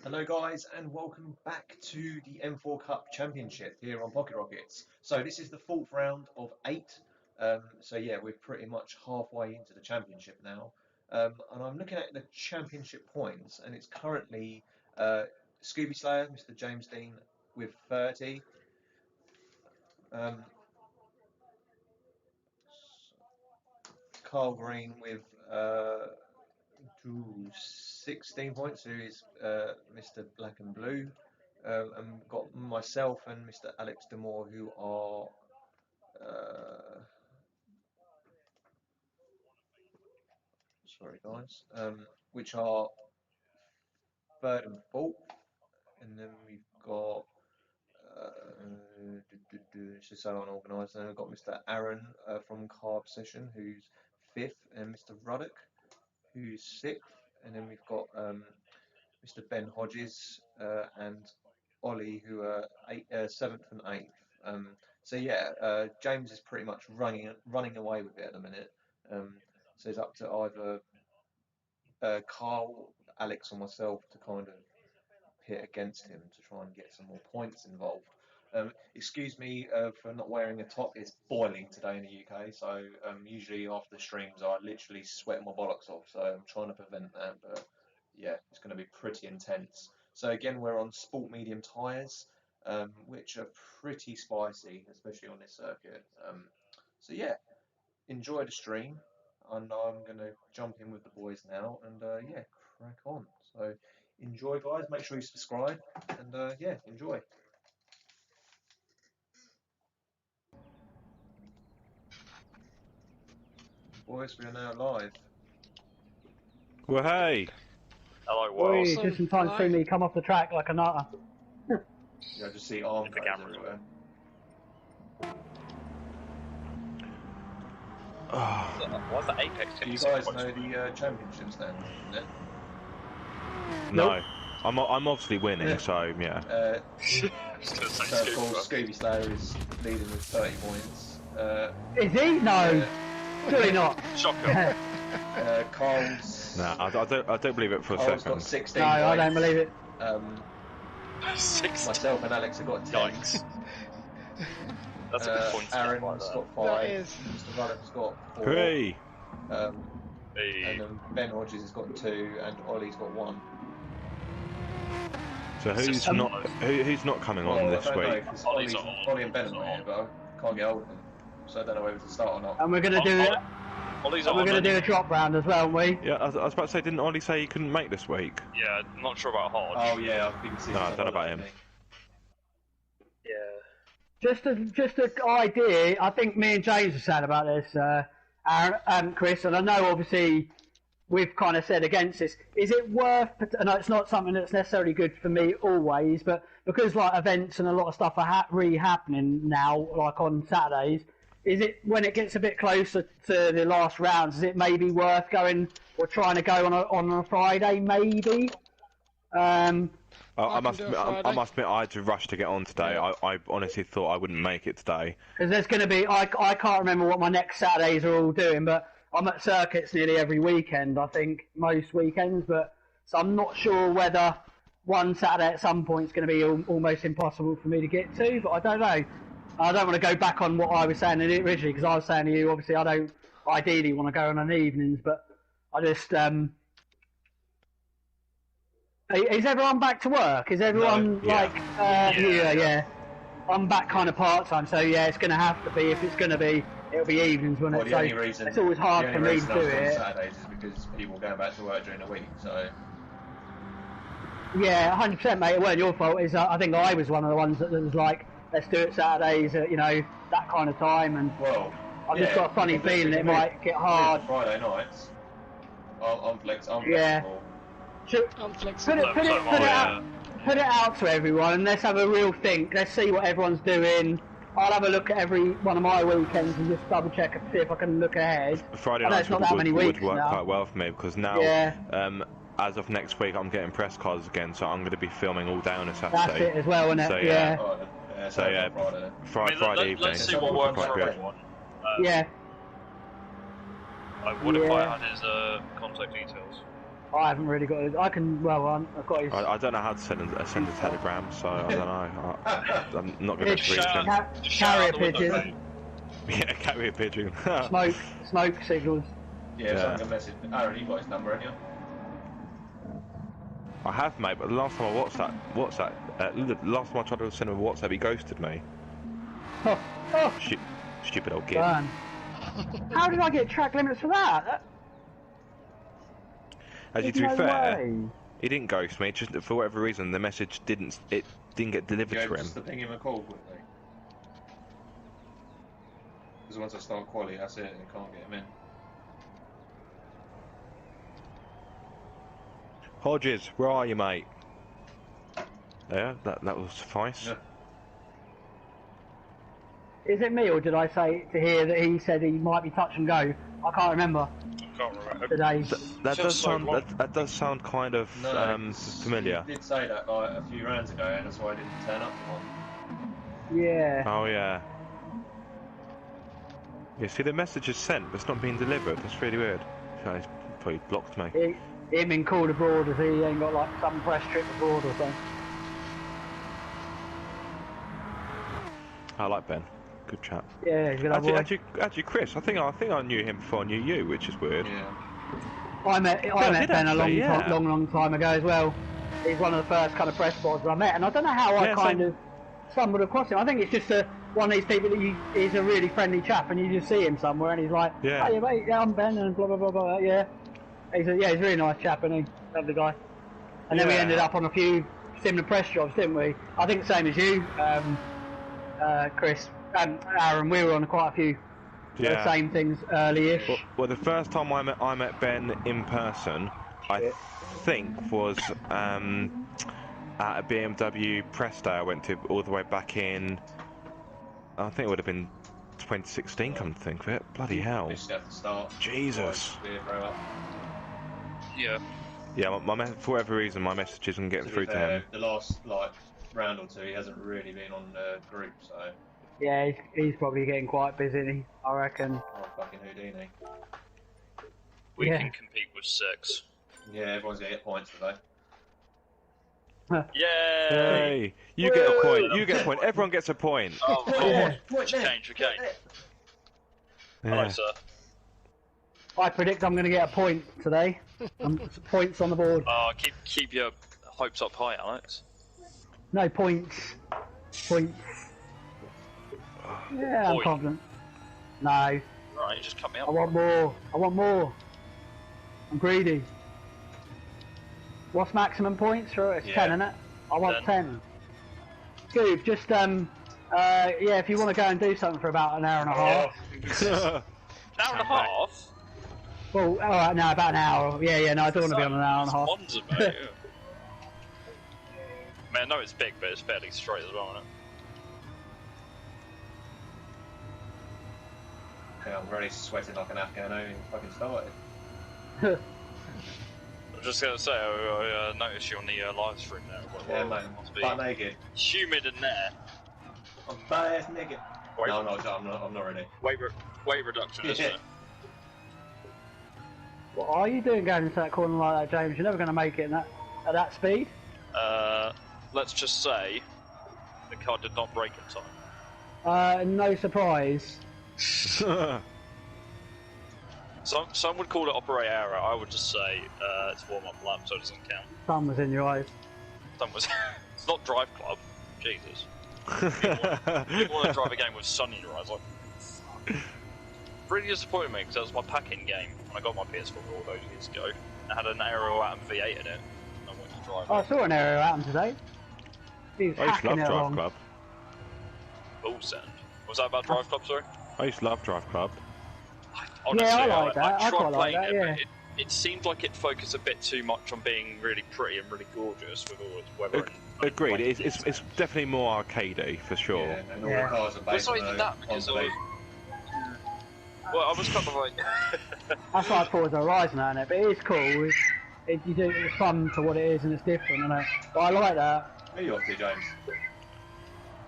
Hello guys and welcome back to the M4 Cup Championship here on Pocket Rockets. So this is the fourth round of 8. So yeah, we're pretty much halfway into the championship now. And I'm looking at the championship points and it's currently Scooby Slayer, Mr. James Dean with 30. Um, Carl Green with 16 points, who is Mr. Black and Blue. And got myself and Mr. Alex Demore, who are sorry guys, which are third and fourth, and then we've got it's just so unorganised. And we've got Mr. Aaron from Carb Session, who's fifth, and Mr. Ruddock, who's sixth, and then we've got Mr. Ben Hodges and Ollie, who are seventh and eighth. So yeah, James is pretty much running away with it at the minute. So it's up to either Carl, Alex, or myself to kind of pit against him to try and get some more points involved. Excuse me for not wearing a top. It's boiling today in the UK, so usually after the streams I literally sweat my bollocks off. So I'm trying to prevent that, but yeah, it's going to be pretty intense. So again, we're on sport medium tyres, which are pretty spicy, especially on this circuit. So yeah, enjoy the stream, and I'm going to jump in with the boys now, and yeah, crack on. So enjoy, guys. Make sure you subscribe, and yeah, enjoy. Boys, we are now live. Well, hey. Hello, Oi, world. just in time to see me come off the track like a nutter. Yeah, I just see arm The flares camera's everywhere. Why's the Apex Do you guys know the championships then? No. I'm obviously winning, so yeah. So of course, Scooby Slayer is leading with 30 points. Is he? No, Yeah, surely not. Shocker. Carl's. No, I don't believe it for a Carl's second. got 16 No, points. I don't believe it. 60. Myself and Alex have got 10. Yikes. That's a good point. Aaron's got 5. That is. Mr. Ruddock's got 4. Hooray! And then Ben Hodges has got 2, and Ollie's got 1. So who's not coming on this I don't know, week? 'cause Ollie's Ollie and Ben are here, but I can't get hold of them, so I don't know whether to start or not. And we're gonna do it. Ollie's We're gonna do a drop round as well, aren't we? Yeah, I was about to say, didn't Ollie say he couldn't make this week? Yeah, I'm not sure about Hodge. Oh yeah, I've been seeing. No, I don't know about him. Yeah. Just an idea. I think me and James were saying about this, Aaron and Chris, and I know obviously we've kind of said against this. Is it worth? I know it's not something that's necessarily good for me always, but because like events and a lot of stuff are happening now, like on Saturdays. Is it when it gets a bit closer to the last rounds? Is it maybe worth going or trying to go on a Friday, maybe? I must admit, I had to rush to get on today. Yeah. I honestly thought I wouldn't make it today. Because there's going to be, I can't remember what my next Saturdays are all doing, but I'm at circuits nearly every weekend, I think, most weekends, but so I'm not sure whether one Saturday at some point is going to be almost impossible for me to get to, but I don't know. I don't want to go back on what I was saying originally, because I was saying to you, obviously I don't ideally want to go on evenings, but I just, is everyone back to work? Is everyone yeah. I'm back kind of part-time, so yeah, it's going to have to be, if it's going to be, it'll be evenings, won't it? The only reason, it's always hard for me to do it. Saturdays is because people are going back to work during the week, so... Yeah, 100% mate, it weren't your fault. I think I was one of the ones that was like, let's do it Saturdays at, that kind of time, and I've just got a funny feeling it might get hard. Friday nights, I'm flexible. I'm flexible. Put it out to everyone, and let's have a real think. Let's see what everyone's doing. I'll have a look at every one of my weekends and just double check and see if I can look ahead. Friday nights would work now. Quite well for me, because now, as of next week, I'm getting press cards again, so I'm going to be filming all day on a Saturday. That's it as well, isn't it? So, Friday evening. Let's see what works for everyone. Yeah. What if I had his contact details? I haven't really got it. I can. Well, I've got his. I don't know how to send a telegram, so I don't know. I'm not going to reach him. Carrier pigeon. Yeah, carrier pigeon. Smoke signals. Yeah, send a message. Aaron, you got his number, haven't you? I have, mate, but the last time I last time I tried to send him a WhatsApp, he ghosted me. Oh. Stupid old kid. Burn. How did I get track limits for that? Actually, to be fair, he didn't ghost me. Just for whatever reason, the message didn't get delivered to him. Just to ping him a call quickly. Because once I start quality, that's it, and I can't get him in. Hodges, where are you, mate? Yeah, that will suffice. Yeah. Is it me, or did I say to hear that he said he might be touch and go? I can't remember. I can't remember. Today. That does sound kind of familiar. He did say that like a few rounds ago, and that's why I didn't turn up for one. Yeah. Oh yeah. Yeah, see the message is sent, but it's not being delivered. That's really weird. So he's probably blocked me. Him in called abroad as he ain't got like some press trip abroad or something. I like Ben. Good chap. Yeah, he's a good boy. Actually, Chris, I think I knew him before I knew you, which is weird. Yeah. I met Ben a long time ago as well. He's one of the first kind of press bods I met, and I don't know how I kind of stumbled across him. I think it's just one of these people that he's a really friendly chap, and you just see him somewhere, and he's like, "Hey mate, yeah, I'm Ben," and blah blah blah blah. Yeah, he's a really nice chap, and he's a lovely guy. And then we ended up on a few similar press jobs, didn't we? I think the same as you, Chris and Aaron. We were on quite a few the same things early-ish. Well, the first time I met Ben in person, I think was at a BMW press day I went to all the way back in. I think it would have been 2016. Come to think of it, bloody hell! At the start. Jesus. Yeah. Yeah, for whatever reason, my message isn't getting through to him. The last round or two, he hasn't really been on the group, so. Yeah, he's probably getting quite busy, I reckon. Oh, fucking Houdini. We can compete with 6. Yeah, everyone's gonna get points today. Yay! Hey, you get a point. You get a point. Everyone gets a point. Oh, Point change again. Yeah. Hello, sir. I predict I'm going to get a point today. Points on the board. Oh, keep your hopes up high, Alex. No points. Points. Yeah, I'm confident. No. Right, you just cut me up. I want more. I want more. I'm greedy. What's maximum points for it? It's 10, isn't it? I want 10. Scoob, just yeah, if you want to go and do something for about an hour and a half. An hour and a half? Well, alright, no, about an hour. Yeah, no, I don't want to be on an hour and a half. Monza, mate. Man, I know it's big, but it's fairly straight as well, isn't it? Yeah, I'm already sweating like an Afghan and fucking started. I'm just going to say, I noticed you on the live stream there. Yeah, mate, butt naked. Humid in there. I'm butt naked. Wait, no, I'm not ready. Weight reduction, isn't it? What are you doing going into that corner like that, James? You're never going to make it at that speed. Let's just say the car did not brake in time. No surprise. Some would call it operate error. I would just say it's warm-up lap, so it doesn't count. Sun was in your eyes. Sun was. It's not Drive Club. Jesus. People want to drive a game with sun in your eyes. Like, fuck. Really disappointed me because that was my pack-in game when I got my PS4 all those years ago. It had an Aero Atom V8 in it. I wanted to drive it. I saw an Aero Atom today. He was I used to love hacking it Drive along. Club. Bull send. Was that about Drive Club, sorry? I used to love Drive Club. Honestly, Yeah, I like that. I tried quite like playing that, it, yeah. but it seemed like it focused a bit too much on being really pretty and really gorgeous with all its weather. Agreed. It's definitely more arcadey for sure. Yeah, and all the cars are But it's based not on even that because on well, I was kind of like. That's why I thought it was a Horizon on it, but it is cool. It's fun for what it is and it's different, isn't it? But I like that. Where are you off to, James?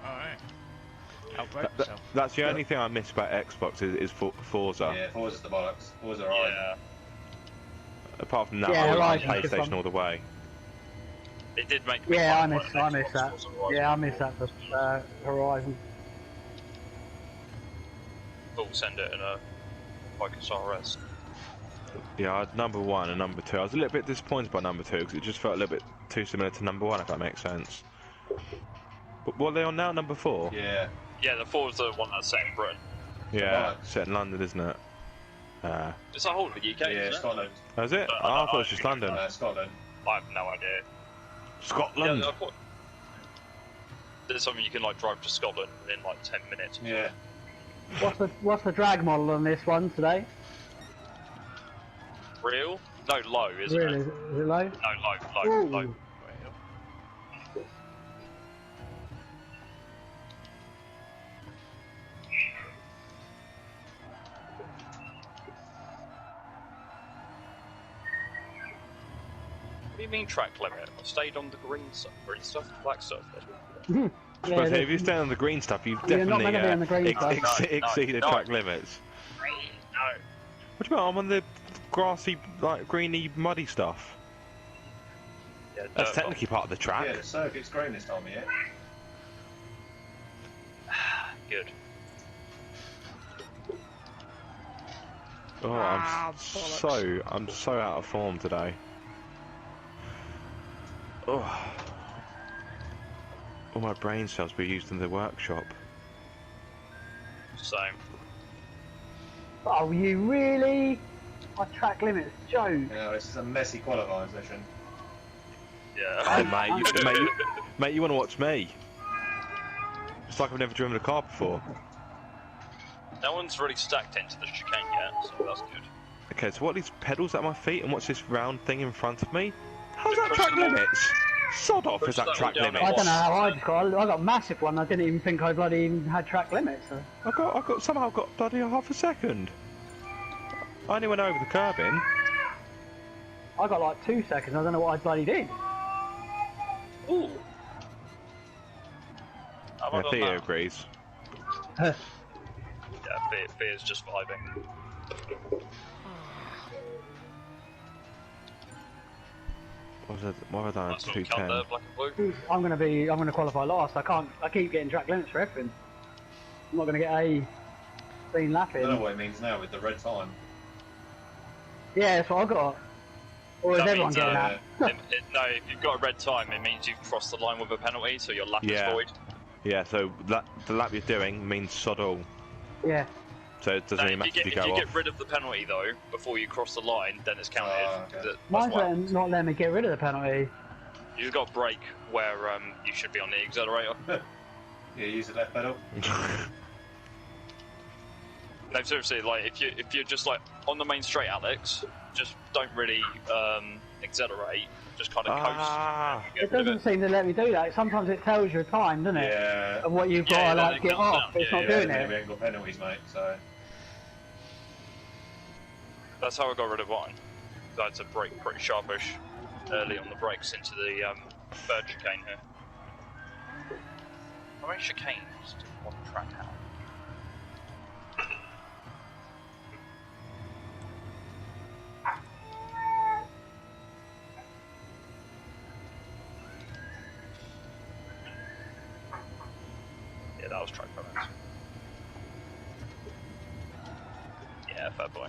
Alright. Outbreak yourself. That's the only thing I miss about Xbox is Forza. Yeah, Forza's the bollocks. Forza, right? Apart from that, Yeah, I was on Horizon's good PlayStation fun. all the way. It did make me Yeah, I quite miss like that. Xbox Horizon. Yeah, I miss that for Horizon. We'll send it in a Focus RS. Yeah, I had number 1 and number 2. I was a little bit disappointed by number 2 because it just felt a little bit too similar to number 1, if that makes sense. But what are they on now? Number 4? Yeah. Yeah, the 4 is the one that's set in Britain. Yeah, Right. set in London, isn't it? It's the whole of the UK, Yeah, isn't it? Scotland. Oh, is it? No, Oh, I thought it was I- just London. Scotland. I have no idea. Scotland! Yeah, I thought there's something you can like drive to Scotland in like 10 minutes. Yeah. What's the drag model on this one today? Real? No, low, isn't Really? it? Is it low? No, Ooh. low. What do you mean track limit? I stayed on the green stuff, black stuff. That's what I was about to say, if you stay on the green stuff, you've You're not definitely meant to be on the green stuff. exceeded No. track limits. No. What do you mean? I'm on the grassy, like, greeny, muddy stuff. Yeah, That's dirt technically part of the track. Yeah, the circuit's green this time of year. Good. Oh, I'm so out of form today. Oh. All my brain cells were used in the workshop. Same. Oh, you really? My track limit's joke. You know, this is a messy qualifying session. Yeah. Hey, mate, you want to watch me? It's like I've never driven a car before. No one's really stacked into the chicane yet, so that's good. Okay, so what are these pedals at my feet and what's this round thing in front of me? How's that Push track them all. limits? Sod off, Push is that that track one down limits? I don't know how I just got. I got a massive one. I didn't even think I bloody even had track limits. So. Somehow got bloody half a second. I only went over the curbing. I got like 2 seconds. I don't know what I bloody did. Ooh. How have I Yeah, done Theo that? agrees. Yeah, Fear's just vibing. What have I done? Nice little cut there, 210. black and blue. I'm gonna qualify last. I keep getting track limits for everything. I'm not gonna get a clean lap I don't know in. what it means now with the red time. Yeah, that's what I got. Or is That everyone means, getting that? No, if you've got a red time, it means you've crossed the line with a penalty, so your lap is Yeah. void. Yeah, so the lap you're doing means sod all. Yeah. So it doesn't No, really if matter you if you get, go if you off. get rid of the penalty though before you cross the line, then it's counted. Okay. That's Mine's why not letting me get rid of the penalty. you've got brake where you should be on the accelerator. Yeah, use the left pedal. No, seriously, like if you're just like on the main straight, Alex, just don't really accelerate. Just kind of Ah. coast. It doesn't seem to let me do that. Sometimes it tells you a time, doesn't it? Yeah. Of what you've got Yeah, to then like it get comes off. down. It's Yeah, not yeah, doing We it. ain't got penalties, mate, so... That's how I got rid of mine. I had to brake pretty sharpish early on the brakes into the third chicane here. How many chicanes do one track have? Yeah, that was track balance. Yeah, fair boy.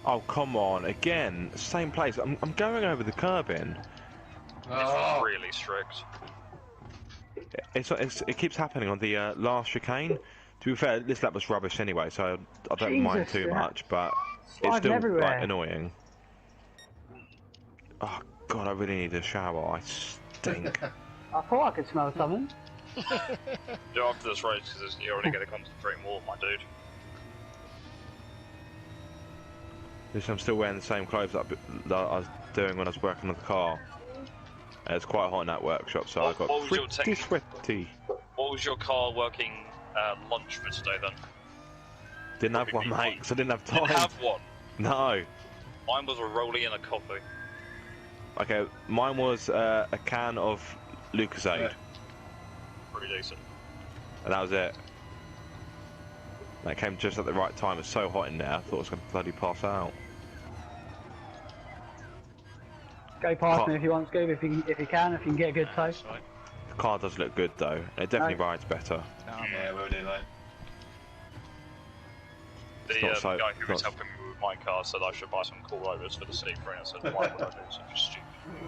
Oh, come on, again, same place. I'm going over the curbing. Oh. It's really strict. It keeps happening on the last chicane. To be fair, this lap was rubbish anyway, so I don't mind Jesus, too yeah. much, but it's Sliding still everywhere. like annoying. Oh god, I really need a shower. I stink. I thought I could smell something. Do after this race because you're only going to concentrate more, my dude. I'm still wearing the same clothes that I was doing when I was working on the car. And it's quite hot in that workshop, so I got what was your pretty sweaty. What was your car working lunch for today then? Didn't have one, mate, because I didn't have time. Didn't have one? No. Mine was a rollie and a coffee. Okay, mine was a can of Lucozade. Yeah. Pretty decent. And that was it. That came just at the right time. It's so hot in there, I thought I was going to bloody pass out. Go past me if you want, Scoob, if you can get a good toast. That's right. The car does look good though. It definitely No. rides better. No, I'm Yeah, we'll do that. The not so- guy who was not- helping me with my car said I should buy some coilovers for the sleeper, and I said, why would I do something stupid?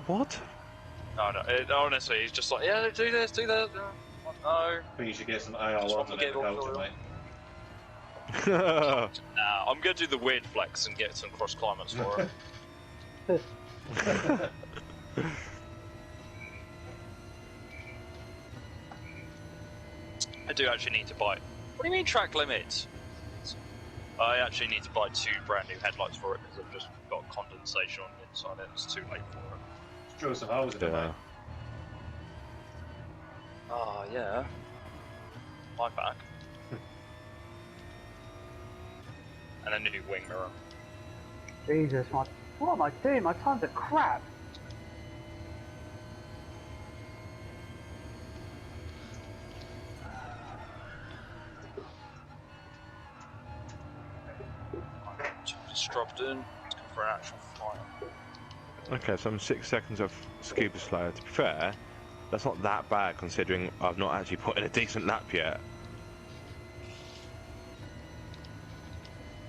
What? No, honestly, he's just like, yeah, do this, do that. No. I think you should get some AR Just ones want on to get Elgato, all- mate. Nah, I'm gonna do the weird flex and get some cross climates for it. I do actually need to buy. What do you mean track limits? I actually need to buy 2 brand new headlights for it because I've just got condensation on the inside. It's too late for it. Just drill some holes in it, Yeah. mate. Oh yeah. My back. And a new wing mirror. Jesus, what am I doing? My times are crap. Just dropped in. Let's go for an actual flight. Okay, so I'm 6 seconds off scuba slow. To be fair, that's not that bad considering I've not actually put in a decent lap yet.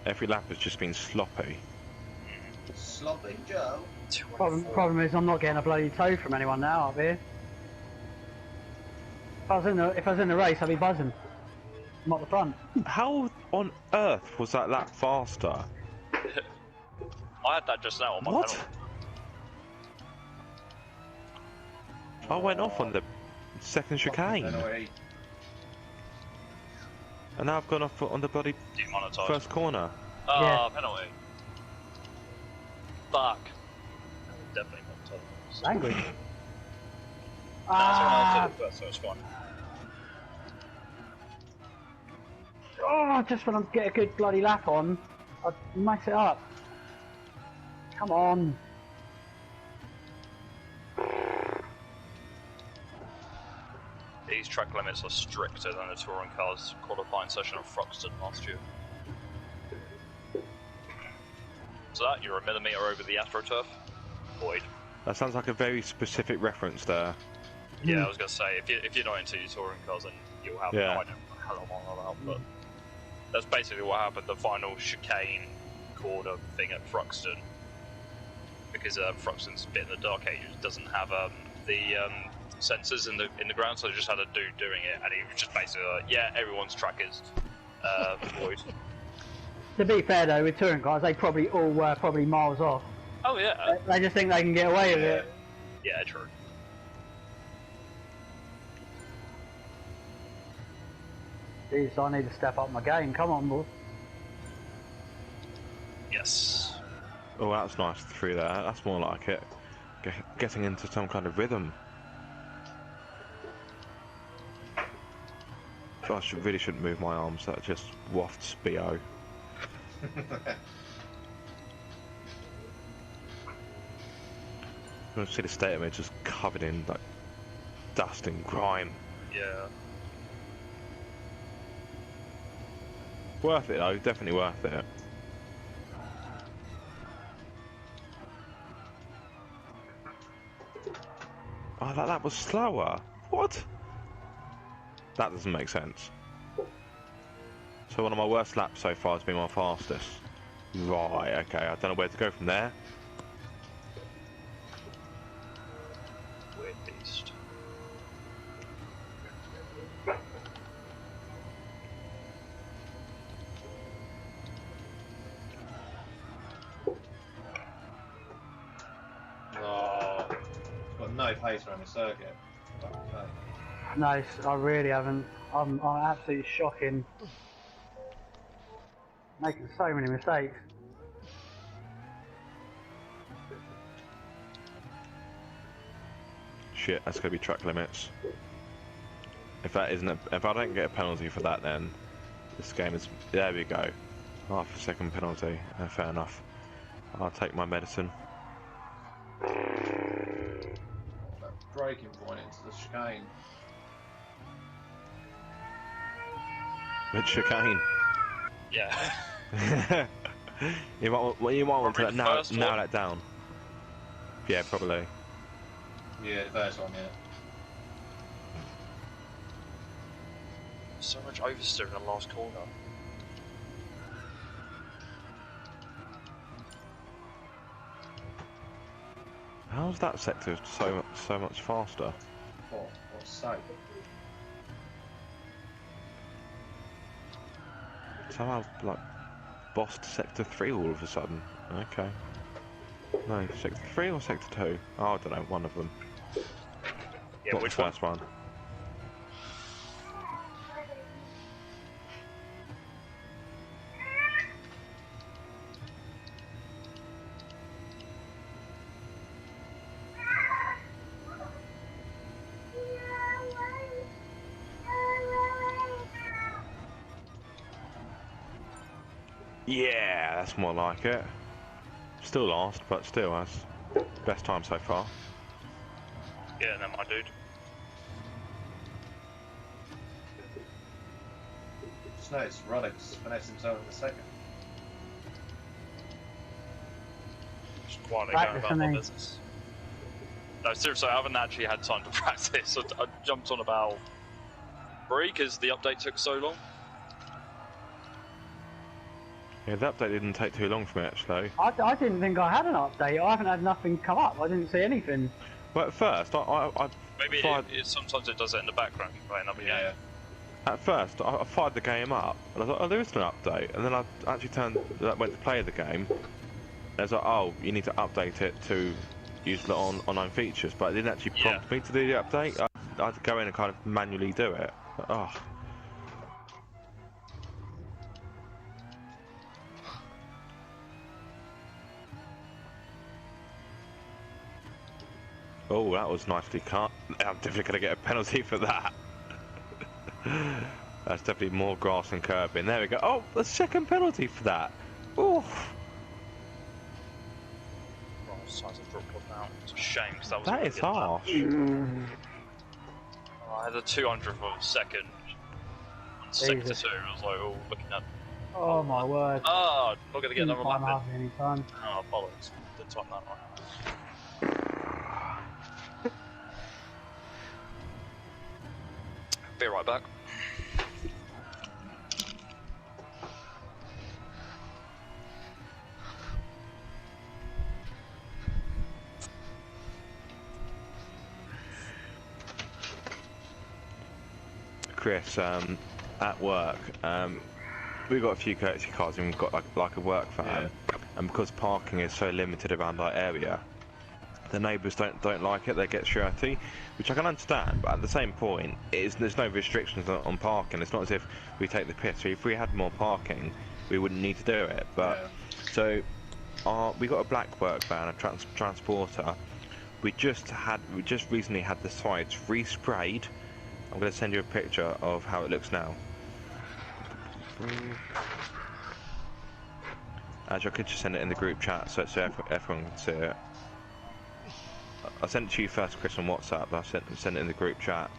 Every lap has just been sloppy. Sloppy Joe. Problem is, I'm not getting a bloody tow from anyone now up here. If I was in the race, I'd be buzzing. I'm at the front. How on earth was that lap faster? I had that just now on my What? pedal. I went off on the second chicane, Annoying. and now I've gone off on the bloody Demonetised. first corner. Ah, penalty. Fuck. Definitely not. Language. Nah, someone else Ah! did it first, so it's fine. Oh, just when I get a good bloody lap on, I mess it up. Come on. These track limits are stricter than the touring cars qualifying session of Thruxton last year. So that you're a millimetre over the AstroTurf. Void. That sounds like a very specific reference there. Yeah, I was gonna say if you're not into your touring cars, then you'll have Yeah. no idea what the hell I'm on about. But that's basically what happened. The final chicane corner thing at Thruxton, because Thruxton's a bit in the dark ages, doesn't have the sensors in the ground, so they just had a dude doing it, and he was just basically like, yeah, everyone's track is void. To be fair though, with touring cars, they probably all were probably miles off. Oh yeah, They just think they can get away with it. yeah, true. Jeez, I need to step up my game. Come on, boy. Yes. Oh, that's nice through there. That's more like it. Getting into some kind of rhythm. I really shouldn't move my arms. That just wafts BO. You see the state of it, just covered in like dust and grime. Yeah. Worth it though, definitely worth it. Oh, that was slower. What? That doesn't make sense. So one of my worst laps so far has been my fastest. Right, okay, I don't know where to go from there. Weird beast. Oh, got no pace around the circuit. Okay. No, I really haven't. I'm absolutely shocking. Making so many mistakes. shit, that's gonna be track limits. If that isn't, if I don't get a penalty for that, then this game is. There we go. Half a second penalty. Fair enough. I'll take my medicine. That braking point into the chicane. Which chicane? Yeah. you might want to narrow first one? that down. Yeah, probably. Yeah, the first one, yeah. So much oversteer in the last corner. How's that sector so much faster? Oh, what's so? Somehow like bossed sector 3 all of a sudden. Okay. No, sector 3 or sector 2? Oh, I don't know, one of them. Yeah, Not which the first one? Yeah, that's more like it. Still last, but still, that's best time so far. Yeah, no, my dude. Just noticed Roddick's finessed himself in the second. Just quietly Right, going for about my me. business. No, seriously, I haven't actually had time to practice. I jumped on about 3 because the update took so long. Yeah, the update didn't take too long for me actually. I didn't think I had an update. I haven't had nothing come up. I didn't see anything. But at first, I Maybe fired, sometimes it does it in the background. You play another Yeah. game. at first I fired the game up, and I thought, oh, there isn't an update. And then I actually went to play the game. And I was like, oh, you need to update it to use the online features, but it didn't actually prompt me to do the update. I had to go in and kind of manually do it. But, oh. Oh, that was nicely cut. I'm definitely going to get a penalty for that. That's definitely more grass than curbing. There we go. Oh, the second penalty for that. Oh. Oh, size of drop off now. It's a shame because that was. That is harsh. I had a 200th of a second. On sector Jesus. 2, I was like, oh, looking at. Oh my word. Ah, not gonna get Didn't another time lap in. hardly any time. Oh, bollocks. Didn't time that right. Be right back. Chris, at work, we've got a few courtesy cars and we've got like a work van, and because parking is so limited around our area, the neighbours don't like it. They get shirty, which I can understand, but at the same point, there's no restrictions on parking. It's not as if we take the piss. So if we had more parking, we wouldn't need to do it. But so we got a black work van, a transporter. We just recently had the sides resprayed. I'm going to send you a picture of how it looks now. Actually, I could just send it in the group chat so everyone can see it. I sent it to you first, Chris, on WhatsApp, but I sent it in the group chat.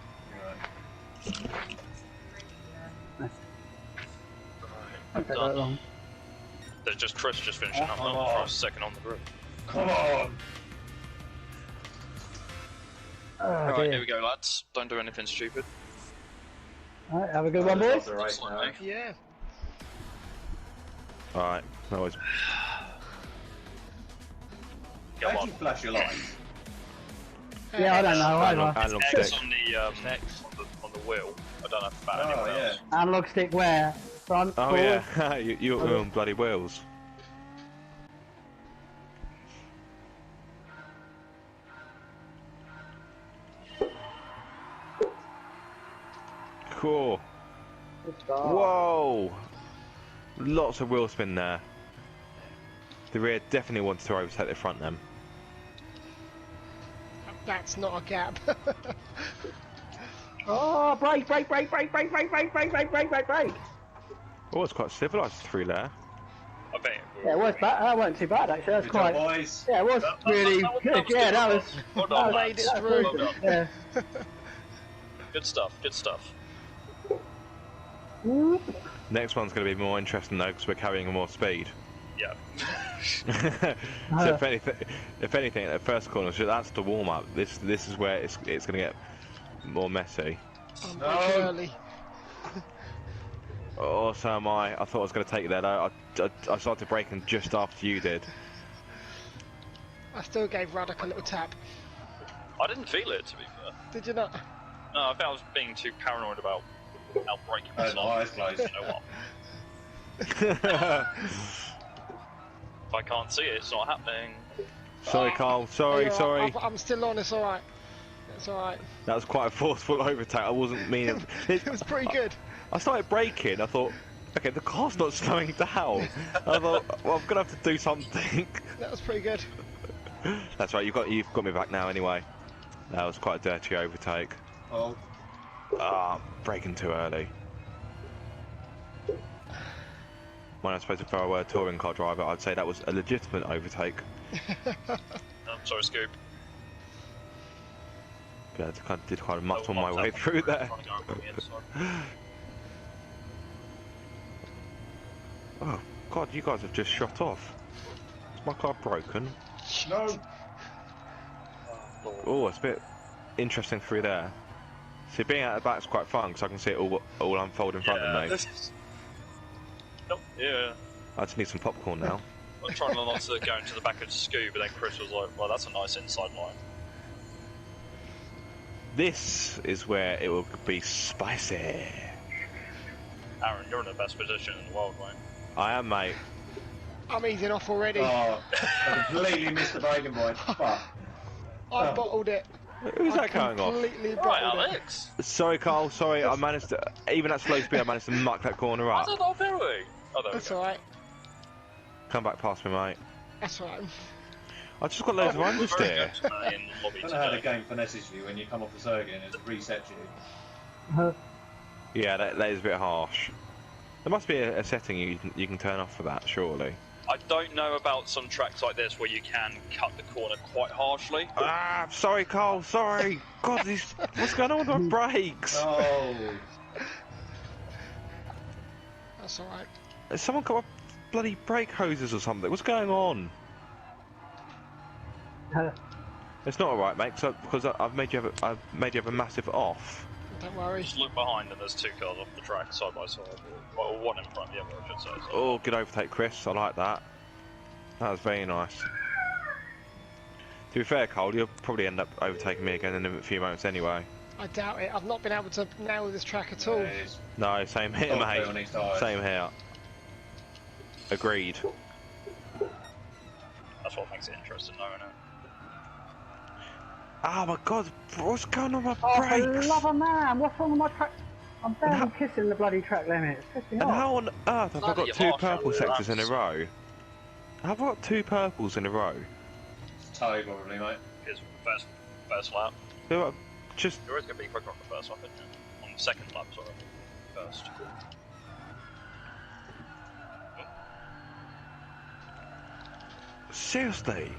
Don't take that long. There's just Chris just finishing up come now on. for a second on the group. Come on! Oh, Alright, dear. here we go, lads. Don't do anything stupid. Alright, have a good one, boys. Right now. Yeah. Alright, that was. Come How'd on. you flash your lights? Yeah, I don't know either. Analog X stick. on the wheel. I don't know about Oh, anyone yeah. else. Analog stick where? Front, Oh forward? yeah, you were on bloody wheels. Cool. Good start. Whoa! Lots of wheel spin there. The rear definitely wants to overtake the front then. That's not a gap. Oh, brake. Oh, it's quite civilised through there. I bet. Yeah, it was bad. That wasn't too bad actually. That's Good quite. job, boys. Yeah, it was really good. Yeah, that was. Well done, Made lads. it through. Well done. Yeah. Good stuff. Good stuff. Next one's going to be more interesting though, because we're carrying more speed. Yeah. So if anything, at the first corner, so that's the warm up. This is where it's going to get more messy. I'm No. braking early. Oh, so am I. I thought I was going to take you there though. I started braking just after you did. I still gave Ruddock a little tap. I didn't feel it, to be fair. Did you not? No, I think I was being too paranoid about outbreaking Oh, my eyes myself. closed. You know what? If I can't see it, it's not happening. Sorry, Carl. Sorry, Hey, sorry. I'm still on, it's alright. It's alright. That was quite a forceful overtake. I wasn't meaning. It was pretty good. I started braking. I thought, okay, the car's not slowing down. I thought, well, I'm gonna have to do something. That was pretty good. That's right. You've got me back now anyway. That was quite a dirty overtake. Oh, Braking too early. When I was supposed to throw a word touring car driver, I'd say that was a legitimate overtake. I'm sorry, Scoop. Yeah, I did kind of muscle my way through there. Trying to go around the inside. Oh, God, you guys have just shot off. Is my car broken? no. Oh, it's a bit interesting through there. See, being out the back's quite fun because I can see it all unfold in front of me. This is... Nope. Yeah. I just need some popcorn now. I was trying not to go into the back of Scoop, but then Chris was like, well, that's a nice inside line. This is where it will be spicy. Aaron, you're in the best position in the world, mate. I am, mate. I'm easing off already. Oh, I completely missed the breaking point. Fuck. I bottled it. Who's that going off? Completely Right, bottled it. Alex. Sorry, Carl. Sorry, I managed to. Even at slow speed, I managed to muck that corner I up. don't know, very. Oh, there we That's go. alright. Come back past me, mate. That's alright. I just got loads of Very understeer. good in the lobby I don't know how the today. game finesses you when you come off the circuit and it resets you. Yeah, that is a bit harsh. There must be a setting you can turn off for that, surely. I don't know about some tracks like this where you can cut the corner quite harshly. Ah, sorry, Carl. Sorry. God, what's going on with my brakes? Oh, That's alright. Has someone got bloody brake hoses or something? What's going on? It's not alright, mate. Because I've made you have a massive off. Don't worry. Just look behind and there's two cars off the track side by side. Well, one in front of the other, I should say. So. Oh, good overtake, Chris. I like that. That was very nice. To be fair, Cole, you'll probably end up overtaking me again in a few moments anyway. I doubt it. I've not been able to nail this track at all. yeah, it's No, same here, got a bit mate. on each side. Same here. Agreed. That's what makes it interesting, though, isn't it? Oh my God, what's going on with my Oh, for brakes? love of man, what's wrong with my track? I'm barely kissing the bloody track limit. It's pissing me And off. how on earth have I Bloody got two harsh purple out sectors there, in a row? Have I got two purples in a row? It's toe probably, mate. Here's first lap. So I just You're always going to be quicker on the first lap, isn't it? On the second lap, sorry. First. seriously,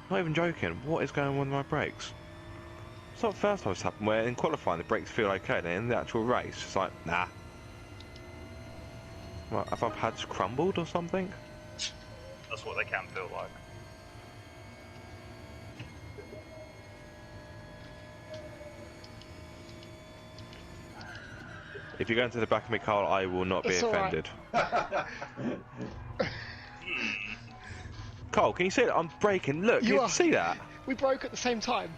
not even joking. What is going on with my brakes? It's not the first time it's happened where in qualifying the brakes feel okay, then in the actual race it's like nah. What, have my pads crumbled or something? That's what they can feel like. If you go into the back of me, Carl, I will not be It's all right. offended. Carl, can you see that I'm braking? Look, You you are. see that? We broke at the same time.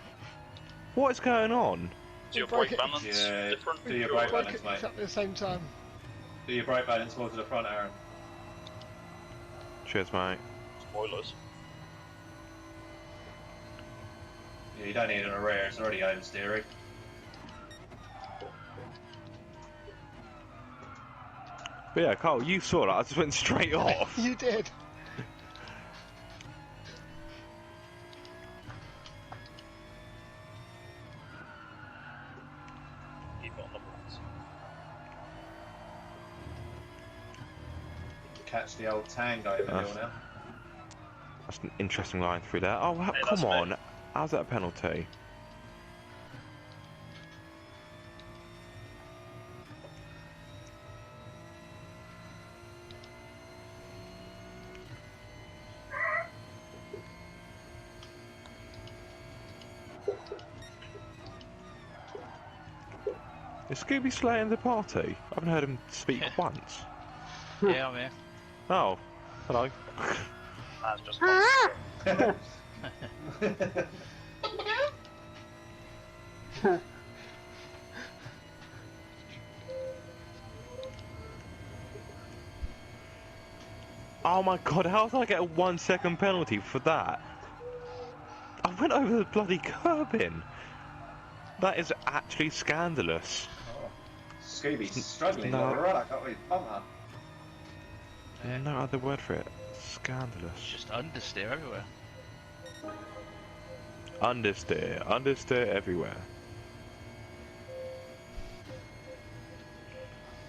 What is going on? So your broke brake it. balance Yeah, different? do your We brake broke balance, at mate. exactly the same time. Do your brake balance more to the front, Aaron. Cheers, mate. Spoilers. Yeah, you don't need it on a rear, it's already oversteering. But yeah, Carl, you saw that. I just went straight off. You did. keep it on the blocks. Catch the old tango in the middle now. That's an interesting line through there. Oh, Hey, come that's on. me. How's that a penalty? Is Scooby slaying the party? I haven't heard him speak once. Yeah, I'm here. Oh, hello. That's just Oh my god, how did I get a 1 second penalty for that? I went over the bloody curbing. That is actually scandalous. Oh, Scooby's struggling No. with a rudder, can't we? Bummer. Yeah. No other word for it. Scandalous. Just understeer everywhere. Understeer everywhere.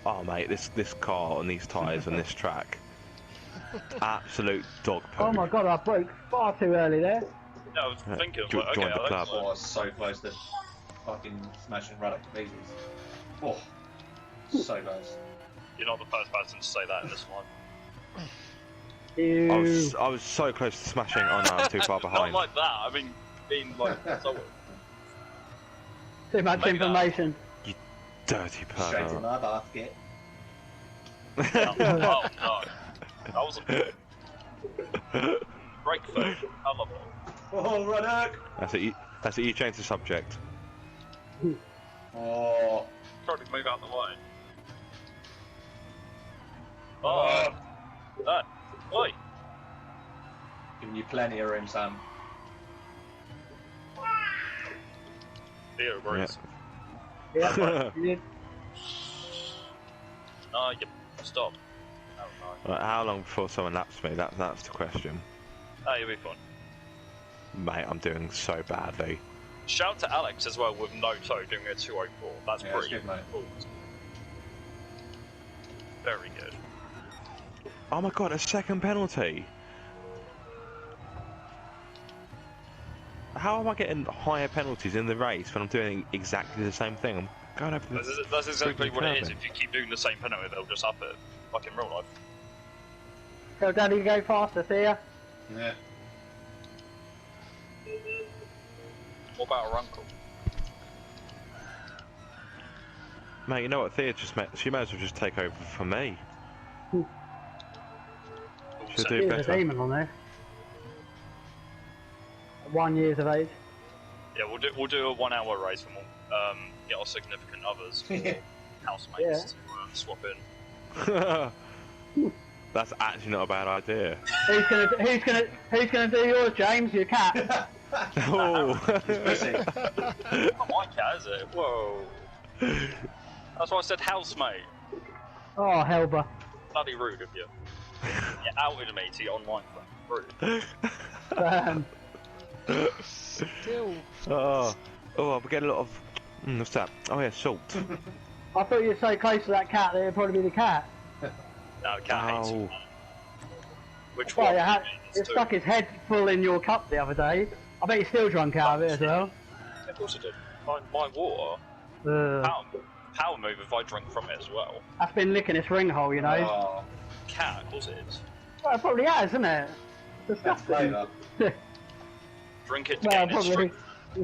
Oh mate, this car and these tyres and this track. Absolute dog poo. Oh my god, I broke far too early there. Yeah, I was thinking, Jo- like, join okay, the I club. like, Oh, I was so close to fucking smashing Ruddock to pieces. Oh, so close. you're not the first person to say that in this one. Ew. I was so close to smashing. Oh no, I'm too far behind. Not like that. I mean, being like so. Too much Maybe that. information. Dirty Straight in pervert. my basket. Oh no, that was a great food. I love it. Oh, Ruddock! That's it. You changed the subject. Oh, Trying to move out the way. Oh, that. Oi. giving you plenty of room, Sam. Theo agrees. Yeah. You did. No, you stop. Oh, no. Right, how long before someone laps me? That's the question. Oh, you'll be fine. Mate, I'm doing so badly. Shout to Alex as well with no toe doing a 204. That's Yeah, pretty that's good, mate. cool. Very good. Oh my god, a second penalty. How am I getting higher penalties in the race when I'm doing exactly the same thing? I'm going over the... That's exactly freaking what it is. curbing. If you keep doing the same penalty, they'll just up it. Like in real life. Go, Daddy, go faster, Thea. Yeah. What about her uncle? Mate, you know what Thea just met? She may as well just take over for me. She'll do There's a better. demon on there. 1 years of age. Yeah, we'll do a 1 hour race and we'll get our significant others or housemates to swap in. That's actually not a bad idea. Who's gonna do yours, James? Your cat. Oh. Pussy. Not my cat, is it? Whoa. That's why I said housemate. Oh, Helber. Bloody rude of you. You outed me to your online friend. Rude. Still. Oh, I'm getting a lot of... what's that? Oh yeah, salt. I thought you were so close to that cat that it'd probably be the cat. No, cat hates you. Ow. Which Well, one? it stuck his head full in your cup the other day. I bet he's still drunk out of it as well. Of course it did. My water. Power move if I drink from it as well. That's been licking its ring hole, you know. Oh, Cat, of course it is. Well, it probably has, isn't it? that's Disgusting. flavour. Drink it to Well, gain its probably. strength.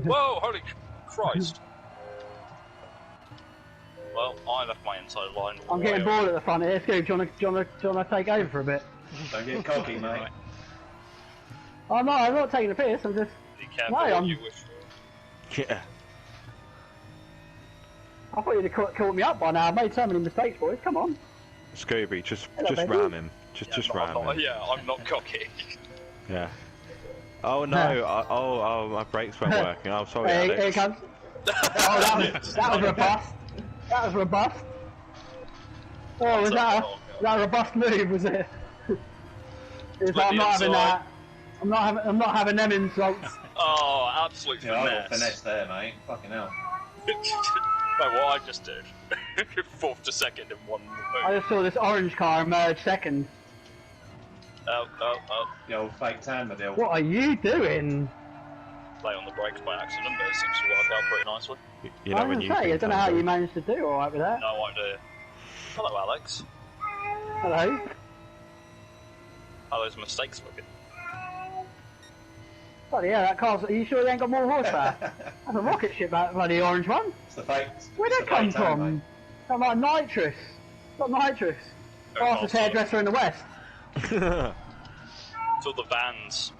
Whoa, holy Christ. Well, I left my inside line. I'm getting bored at the front here. Scoob, do you wanna take over for a bit? Don't get cocky, mate. Right. Oh no, I'm not taking a piss. I'm just. Be careful No, what I'm- you wish for. Yeah. I thought you'd have caught me up by now. I've made so many mistakes, boys. Come on. Scooby, just Hello, baby. ram him. Just ram him. I'm not cocky. Yeah. Oh no! Oh, my brakes weren't working. Oh, sorry, Here it Alex. comes. Oh, that was robust. That was robust. Oh, was that a robust move? Was it? It's like, I'm not having that. I'm not having them insults. Oh, absolute Yeah, I got finesse. finesse there, mate. Fucking hell. No, what I just did. 4th to 2nd in one move. I just saw this orange car emerge second. Oh. The old fake tan model. What are you doing? Play on the brakes by accident, but it seems to work out pretty nicely. You know I when was you gonna say, I think don't know how I'm you managed to do alright with that. No idea. Hello, Alex. Hello? How those mistakes looking? Bloody hell, that car's... Are you sure they ain't got more horsepower? That's a rocket ship, that bloody orange one. It's the fake. Where'd it's that the come fake tan, from? mate. Got like nitrous. Got nitrous. Very Fastest fast. hairdresser in the West. It's all the Vans.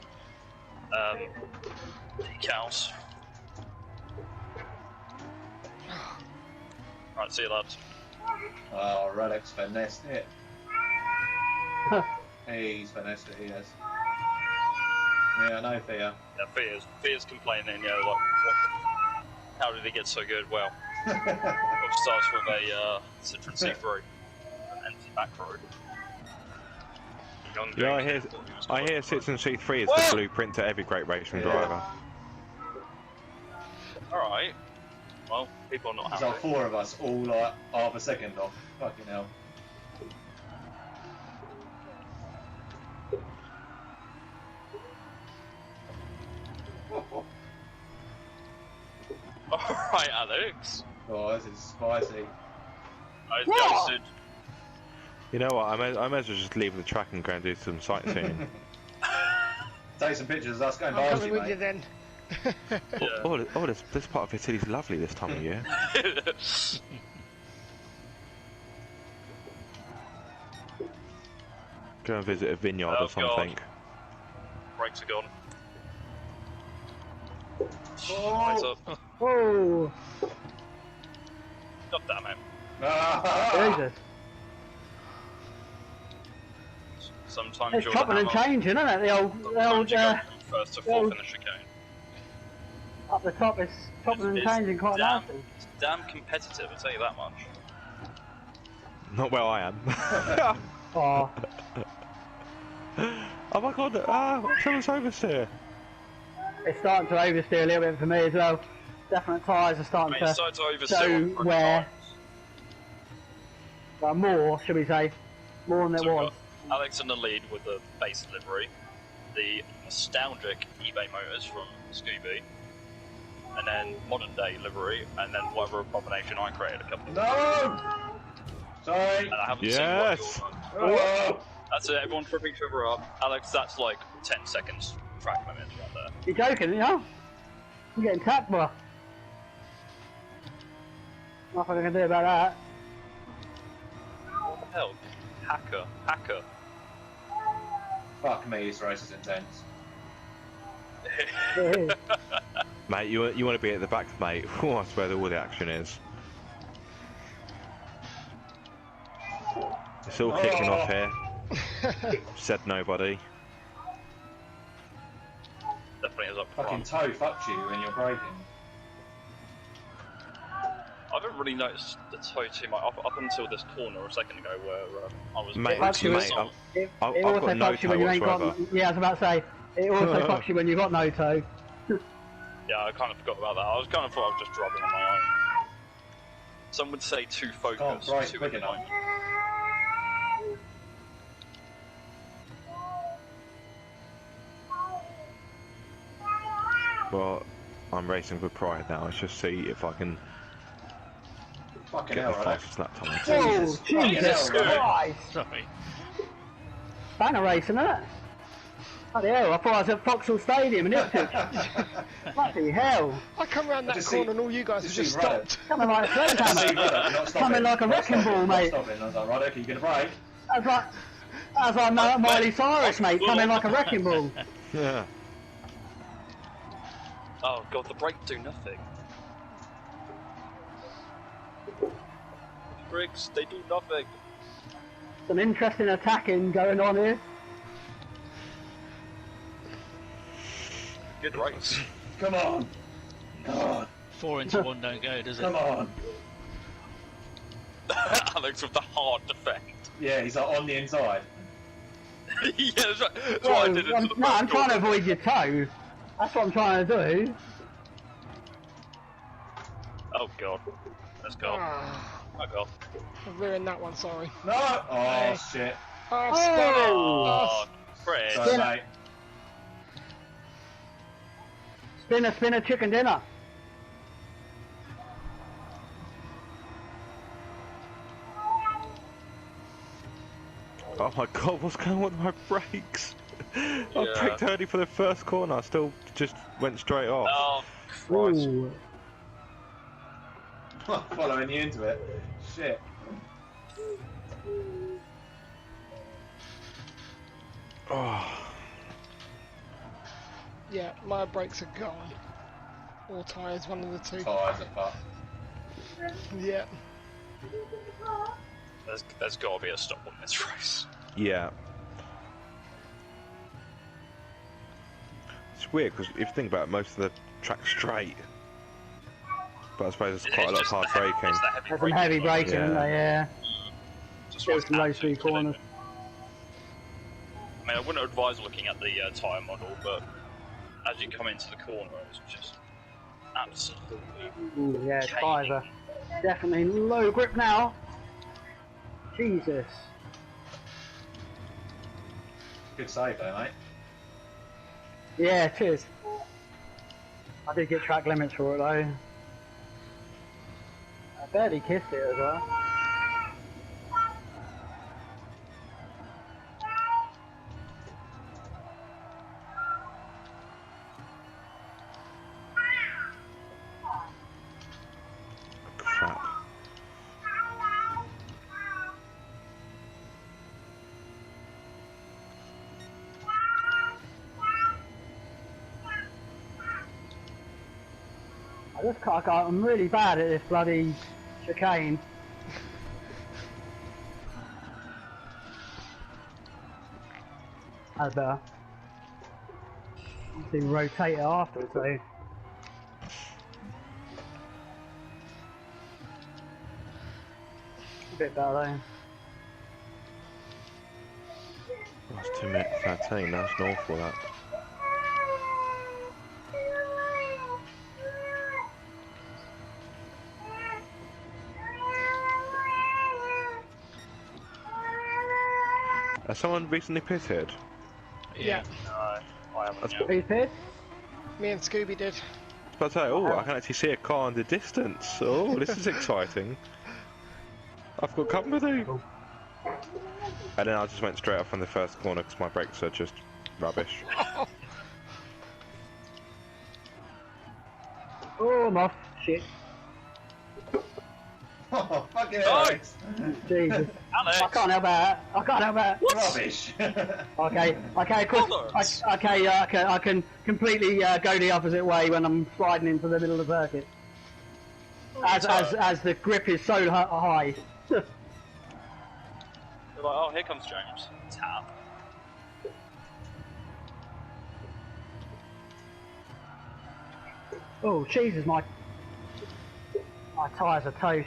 Decals. Right, see you lads. Oh, Relics finessed it. He's finessed it, he has. Yeah, no fear. Yeah, Fear's complaining, you know, like, what, how did he get so good? Well, it starts with a Citroen C3, an empty back road. Yeah, I hear Citroen C3 is the blueprint to every great racing driver. Alright. Well, people are not There's happy. like 4 of us, all like half a second off. Fucking hell. Alright, Alex. Oh, this is spicy. I What? ghosted. You know what? I may as well just leave the track and go and do some sightseeing. Take some pictures of us going I'm past coming you, with you mate. then. Oh, this part of the city's lovely this time of year. Go and visit a vineyard Oh, or something. God. Brakes are gone. Oh. Lights up. Oh, God damn it. Ah. Jesus. Sometimes It's you're chopping the and hammer. changing, isn't it? The old, Sometimes you go from first to the fourth old- in the chicane. up the top, it's chopping and It's changing quite damn, nicely. it's damn competitive, I'll tell you that much. Not where I am. Oh, Oh my god, someone's oversteer. it's starting to oversteer a little bit for me as well. Definite tyres are I starting mean, to it started to oversteer show on front where, tires. more, should we say, more than So there we've was. got Alex in the lead with the base livery, the nostalgic eBay motors from Scooby, and then modern day livery, and then whatever abomination I created a couple of No! Sorry. and I haven't Yes! seen what you're Oh. That's it, everyone trip each other up. Alex, that's like 10 seconds track limit right there. You're joking, you know? I'm getting tapped, bro. Nothing I can do about that. What the hell? Hacker. Fuck me, this race is intense. Mate, you want to be at the back, mate. Oh, that's where all the action is. It's all kicking off here. Said nobody. Definitely is up Fucking front. toe fucks you when you're braking. I haven't really noticed the toe too much up until this corner a second ago where I was Mate, braking mate, on. It I've also got no fucks you when toe you ain't got. whatsoever. Yeah, I was about to say. It also fucks you when you've got no toe. Yeah, I kind of forgot about that. I was kind of thought I was just driving on my own. Some would say too focused, brake too quick in the enough. moment. Well, I'm racing with pride now. Let's just see if I can Fucking get hell, the right? fastest lap time. Whoa, Jesus Jesus Christ. Christ! Sorry. Banner racing, isn't it? Bloody hell, I thought I was at Vauxhall Stadium in Ipswich. Bloody hell. I come round that just corner see- and all you guys have just just see Rudder. stopped. Coming like a See, sledgehammer. Rudder, not stopping, Coming like a not wrecking stopping, ball, not mate. stopping. I was like, right, okay, you gonna brake? That's like Miley Cyrus, mate, coming like a wrecking ball. Yeah. Oh god, the brakes do nothing. Brakes, they do nothing. Some interesting attacking going on here. Good race. Come on. God, 4 into 1 don't go, does it? come on. Alex with the hard defect. Yeah, he's like on the inside. Yeah, that's right. That's Well, what I did into the no, first I'm trying to corner. avoid your toe. That's what I'm trying to do. Oh god. Let's go. Ah, Oh god. I ruined that one, sorry. No! Oh, Hey. shit. Oh, I've spun it! Oh, Fred. Sorry, mate. Spinner, chicken dinner. Oh my god, what's going on with my brakes? I braked early for the first corner, I still just went straight off. Oh, Christ. Ooh. Following you into it. Shit. Oh. Yeah, my brakes are gone. Or tyres, one of the two. Tyres are fucked. Yeah. There's got to be a stop on this race. Yeah. It's weird because if you think about it, most of the track's straight. But I suppose there's quite a lot of hard braking. There's some heavy braking, isn't there? Yeah. Just Goes low speed corners. I mean, I wouldn't advise looking at the tyre model, but as you come into the corner, it's just absolutely. Ooh, yeah, tyres are definitely low grip now. Jesus. Good save there, mate. Yeah, cheers. I did get track limits for it though. I barely kissed it as well. Crap. I'm really bad at this bloody chicane. That's better. You can rotate it afterwards though. A bit better though. That's 2 minutes 13, that's an awful that. Has someone recently pitted? Yeah. No, I haven't yet. Who's pissed? Me and Scooby did. But I say, oh, I can actually see a car in the distance. Oh, this is exciting. I've got company. And then I just went straight off on the first corner because my brakes are just rubbish. Oh, I'm off. Shit. Oh, fucking Oh. Alex. Jesus. Alex! I can't help that. I can't help that. Rubbish. Okay, of course. Bollocks. I can completely go the opposite way when I'm sliding into the middle of the circuit. As the grip is so high. They're like, oh, here comes James. Tap. Oh, Jesus, my tyres are toast.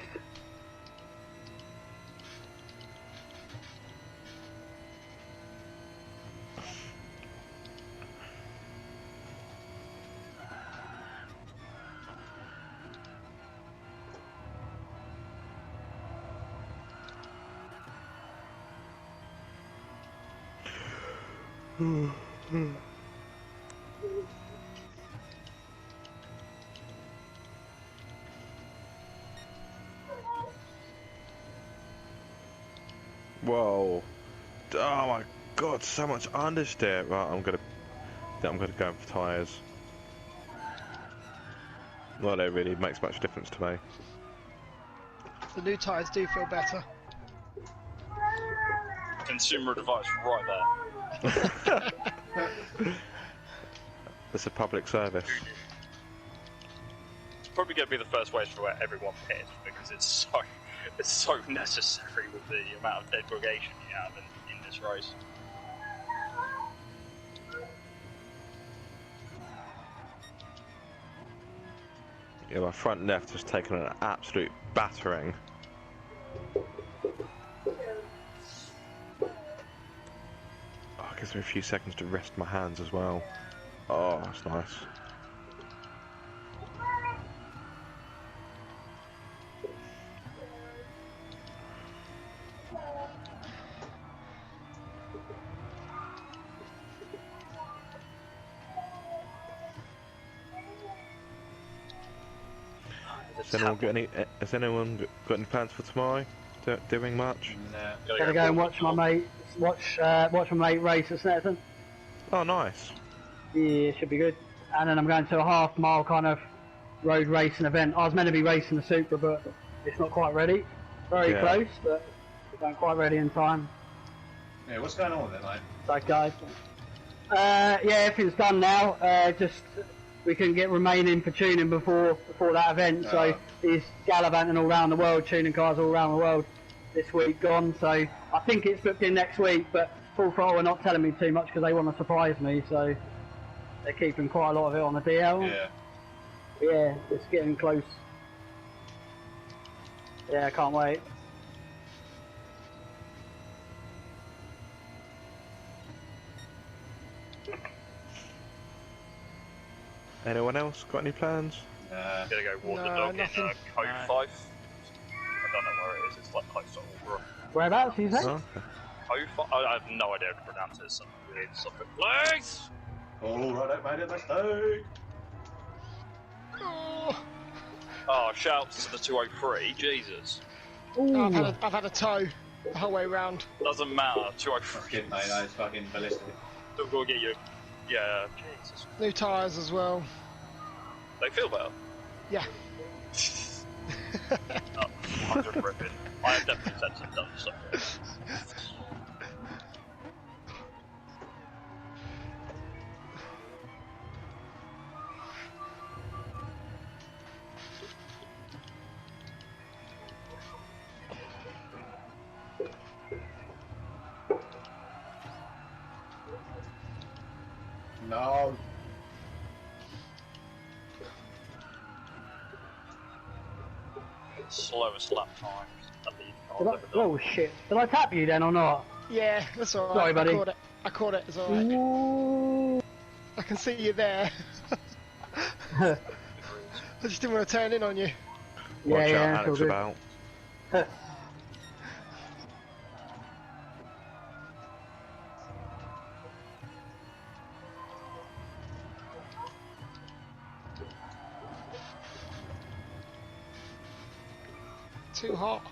Whoa. Oh my god, so much understeer. Right, I'm gonna go for tyres. Well, it really makes much difference to me. The new tyres do feel better. Consumer advice right there. It's a public service. It's probably going to be the first race for where everyone pits because it's so necessary with the amount of degradation you have in this race. Yeah, my front left has taken an absolute battering. Oh, it gives me a few seconds to rest my hands as well. Oh, that's nice. Has anyone got any plans for tomorrow? Doing much? Nah. Gonna go and watch my mate watch my mate race at Snetterton. Oh, nice. Yeah, should be good. And then I'm going to a half-mile kind of road racing event. I was meant to be racing the Supra, but it's not quite ready. Very close, but we don't quite ready in time. Yeah, what's going on with it, mate? So guys, yeah, everything's done now. Just we can get remaining for tuning before that event. So he's gallivanting all around the world, tuning cars all around the world this week gone. So I think it's booked in next week, but Full Throttle are not telling me too much because they want to surprise me. So they're keeping quite a lot of it on the DL. Yeah. Yeah, it's getting close. Yeah, I can't wait. Anyone else got any plans? Nah. Gonna go walk the dog in Cove 5. I don't know where it is. It's like close to Aldborough. Whereabouts, you say? Oh, okay. Cove 5? I have no idea how to pronounce it. It's some weird Suffolk place. All right, I made a mistake. Oh, shouts to the 203. Jesus. Ooh. I've had a tow the whole way round. Doesn't matter. 203. Fucking mate, that is fucking ballistic. Don't go get you. Yeah. Jesus. New tyres as well. They feel better. Yeah. 100 ripping. I have definitely said some dumb stuff. No. Slowest lap times. Oh shit! Did I tap you then or not? Yeah, that's alright. Sorry, buddy. I caught it. It's alright. Ooh. I can see you there. I just didn't want to turn in on you. Watch yeah, out, Alex good. about. Too hot.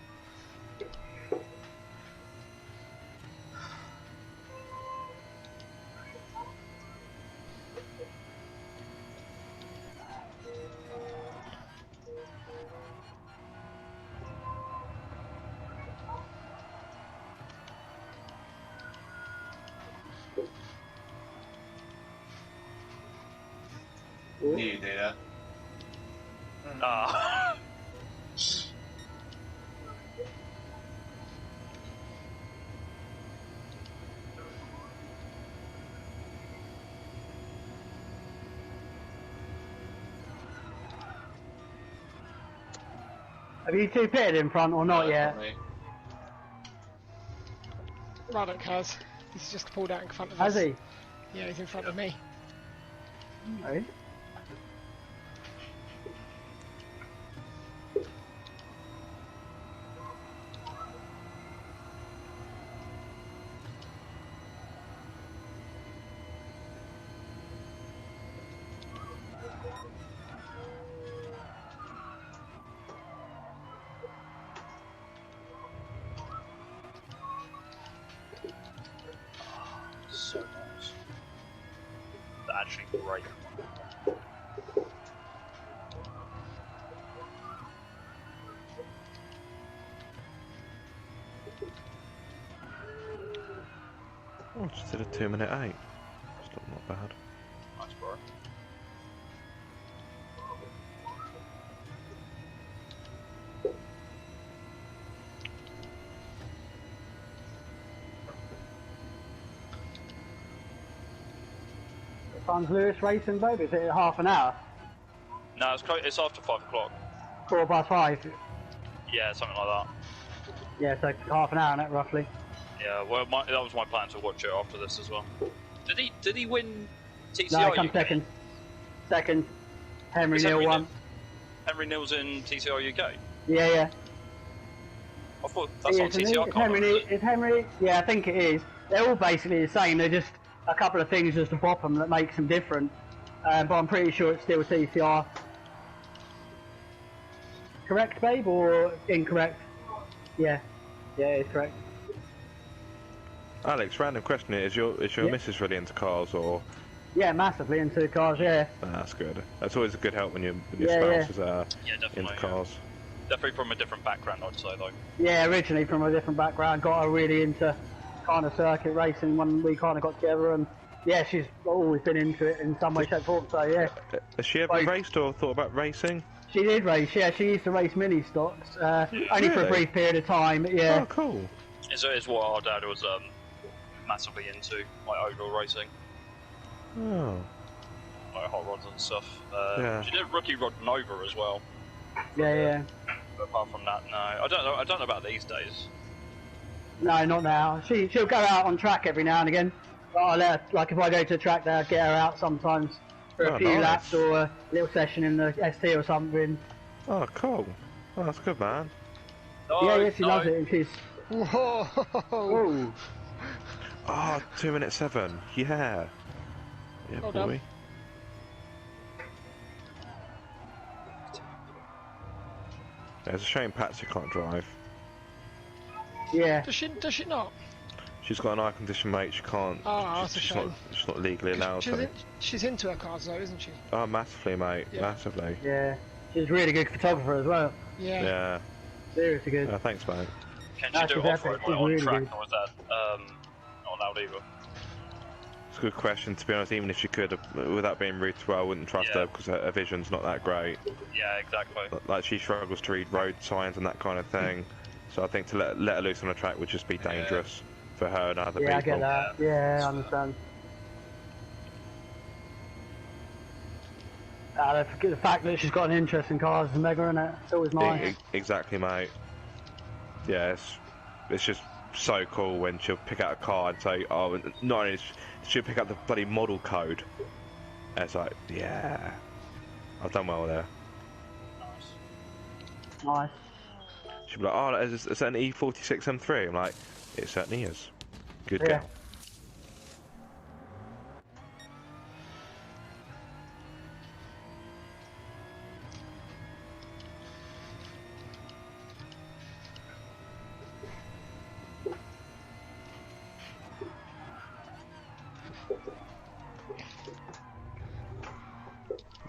Knew you do that. Ah. Have you two pitted in front or not yet? Radek has. He's just pulled out in front of Has us. he? Yeah, he's in front of me. No. So nice. They're actually great. Oh, just did a 2-minute 8. Still not bad. Nice, bro. Franz Lewis racing, babe? Is it half an hour? No, it's after 5 o'clock. 5:15. Yeah, something like that. Yeah, so half an hour, innit, roughly. Yeah, well, that was my plan to watch it after this as well. Did he win TCR? No, he comes UK? second. Second. Henry Is Neal Henry won. Henry Neal's in TCR UK. Yeah, yeah. I thought that's He on is, isn't he? TCR. It's Henry, it's Henry. Yeah, I think it is. They're all basically the same. They're just a couple of things just above them that makes them different. But I'm pretty sure it's still TCR. correct, babe, or incorrect? Yeah, it's correct. Alex, random question here. Is your Yeah. missus really into cars, or? Yeah, massively into cars. Yeah. That's good. That's always a good help when your Yeah, spouse is definitely, into cars. Definitely from a different background, I'd say, though. Yeah, originally from a different background, got her really into kind of circuit racing when we kind of got together, and yeah, she's always been into it in some way, shape, or form. So yeah. Has she ever raced or thought about racing? She did race. Yeah, she used to race mini stocks, only for a Really? brief period of time. But yeah. Oh, cool. It's what our dad was massively into, like outdoor racing, Oh. like hot rods and stuff. Yeah. She did rookie rod Nova as well. Yeah. But apart from that, no. I don't know about these days. No, not now. She'll go out on track every now and again. But I'll let her, like if I go to the track there, I'll get her out sometimes for a few nice. laps or a little session in the ST or something. Oh, cool. Oh, that's good, man. No, Yeah, she loves it. And she's Whoa! oh, Oh, 2:07. Yeah. Yeah, Well boy. done. Yeah, it's a shame Patsy can't drive. yeah. Does she not? She's got an eye condition, mate. She can't. Oh, that's a she's shame. she's not legally allowed to. She's into her cars though, isn't she? Oh, massively, mate. Yeah. Massively. Yeah, she's a really good photographer as well. Yeah. Yeah. Seriously good. Thanks, mate. Can No, she do she's off-road epic. like, on She's track, really or is that not allowed either? It's a good question. To be honest, even if she could, without being rude to her, I wouldn't trust Yeah. her because her vision's not that great. Yeah, exactly. Like she struggles to read road signs and that kind of thing. So I think to let her loose on a track would just be dangerous for her and other Yeah, I people. get that. Yeah, I understand. The fact that she's got an interest in cars is mega, isn't it? It's always nice. Exactly, mate. Yeah, it's just so cool when she'll pick out a car and say, oh, not only she'll pick up the bloody model code. And it's like, yeah, I've done well there. Nice. She'll be like, oh, is that an E46 M3? I'm like, it certainly is. Good Yeah. girl.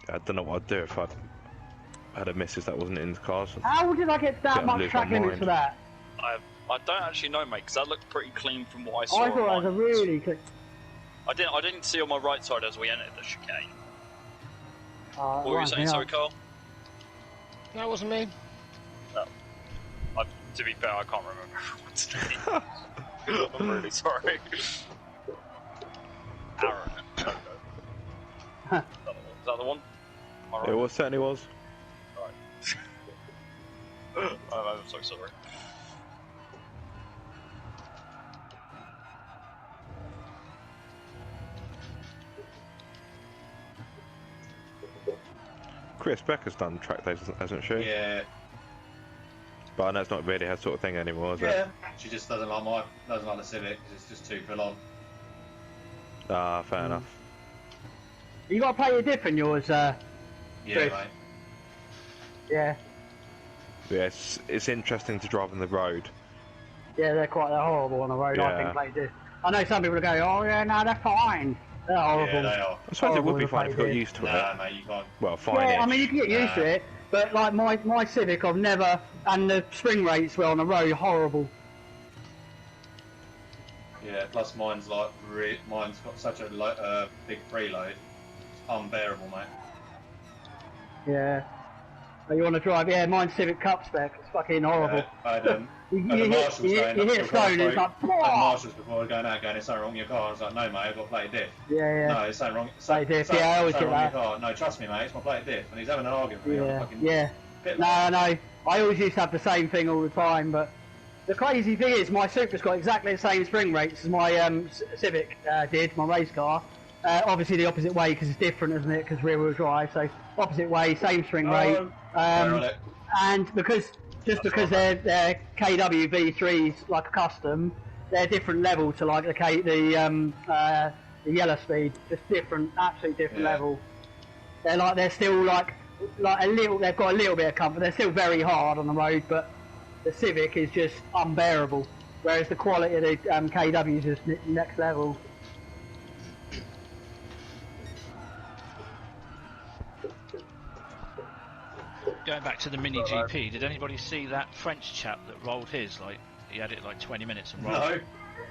I don't know what I'd do if I had a missus that wasn't into cars. How did I get that I'd much lose track my limits mind. for that? I don't actually know, mate, because that looked pretty clean from what I saw. I thought it was a online. really quick. I didn't see on my right side as we entered the chicane. Oh, What were you saying, sorry, Carl? That wasn't me. To be fair, I can't remember what's name. I'm really sorry. Aaron. Okay. Is that the one? Am I right? Certainly was. Alright. I'm so sorry. Chris Becker's done track days, hasn't she? Yeah, But I know it's not really her sort of thing anymore, is it? yeah. She just doesn't like the Civic because it's just too full on. Ah, fair enough. You got to play your dip in yours, Yeah, Chris. mate. Yeah. Yes, it's interesting to drive on the road. Yeah, they're horrible on the road, I Yeah. think, play dip. I know some people go, oh yeah, no, they're fine. They're horrible. Yeah, they are. I suppose it would be Horrible fine if you got idea. used to Nah, it. mate, you can't. Well, fine. Yeah, I mean, you can get used to it, but like my Civic, I've never, and the spring rates were on the road horrible. Yeah, plus mine's got such a big preload. It's unbearable, mate. Yeah. You want to drive? Yeah, mine's Civic Cup spec. It's fucking horrible. I had, You had the hit- marshals you going hit up to a the stone and it's crossroad. like, Had "Whoa!" marshals before going out going, there's something wrong with your car. I was like, no, mate, I've got plate diff. Yeah. No, it's something wrong. Plate diff, yeah, I always something get wrong with that. your car. No, trust me, mate, it's my plate diff. And he's having an argument with me on the fucking Yeah. pit No, lane. no. I always used to have the same thing all the time, but the crazy thing is my Supra's got exactly the same spring rates as my Civic did, my race car. Obviously the opposite way because it's different, isn't it? Because rear wheel drive, so opposite way, same spring rate. Ironic. And because they're KW V3s like a custom, they're different level to like the yellow speed, just different, absolutely different Yeah. level. They're still like like they've got a little bit of comfort. They're still very hard on the road, but the Civic is just unbearable. Whereas the quality of the KW is just next level. Going back to the Mini GP, did anybody see that French chap that rolled his? Like, he had it like 20 minutes and rolled. No.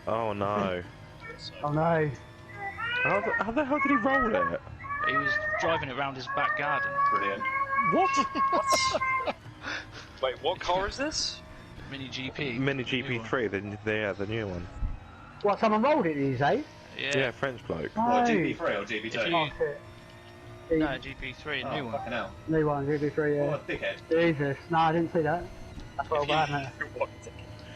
Oh no. Oh no. How the hell did he roll it? He was driving it around his back garden. Brilliant. What? Wait, what car is this? Mini GP. Mini New one. GP3, the new one. What, someone rolled it, did you say? Yeah, French bloke. No. What, GP3 or GP2? If you- Oh, shit. No, GP3, a new one. Fucking hell. New one, GP3, yeah. What a dickhead. Jesus, no, I didn't see that. That's well bad, mate.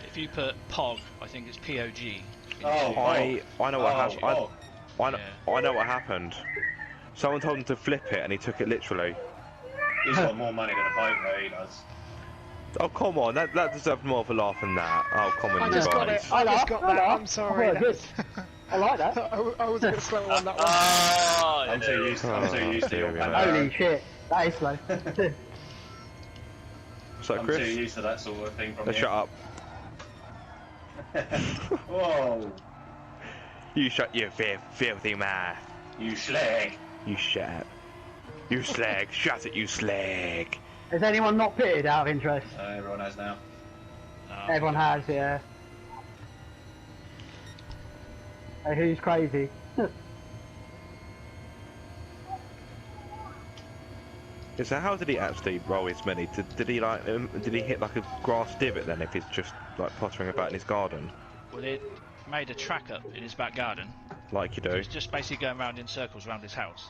If you put POG, I think it's POG. Oh, I know what happened. oh. I know what happened. Someone told him to flip it, and he took it literally. He's got more money than a boat, though, he does. Oh come on, that deserved more of a laugh than that. Oh come on, I you just got guys. it. I just got that. I'm sorry. Oh, good. I like that. I was a bit slow on that one. Ah, I'm too used to your dear, Pandora. Holy shit, that is slow. So I'm too Chris, used to that sort of thing from let's you. shut up. Whoa, You shut your filthy mouth. you slag. You shut. You slag. Shut it, you slag. Has anyone not pitted out of interest? Everyone has now. Everyone has, yeah. Hey, who's crazy? So how did he actually roll his mini? Did he like? Did he hit like a grass divot then? If he's just like pottering about in his garden, Well, it made a track up in his back garden. like you do? It was just basically going round in circles around his house.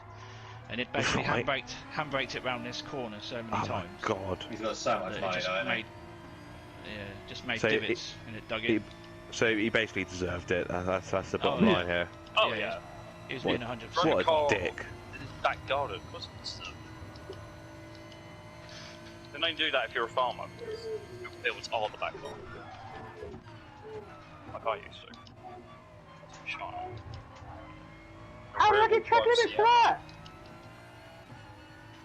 And it basically Right. handbraked it round this corner so many Oh my times. god. He's got so much that it money, just though, made, just made So divots and it dug in. So he basically deserved it. That's the bottom yeah. line here. Oh Yeah, yeah. He was What- being 100%. Right. What Car- a dick. In his back garden, of course it's Then they do that if you're a farmer, because your fields are the back garden. Like I used to. Shut up. How did I get track limits for that?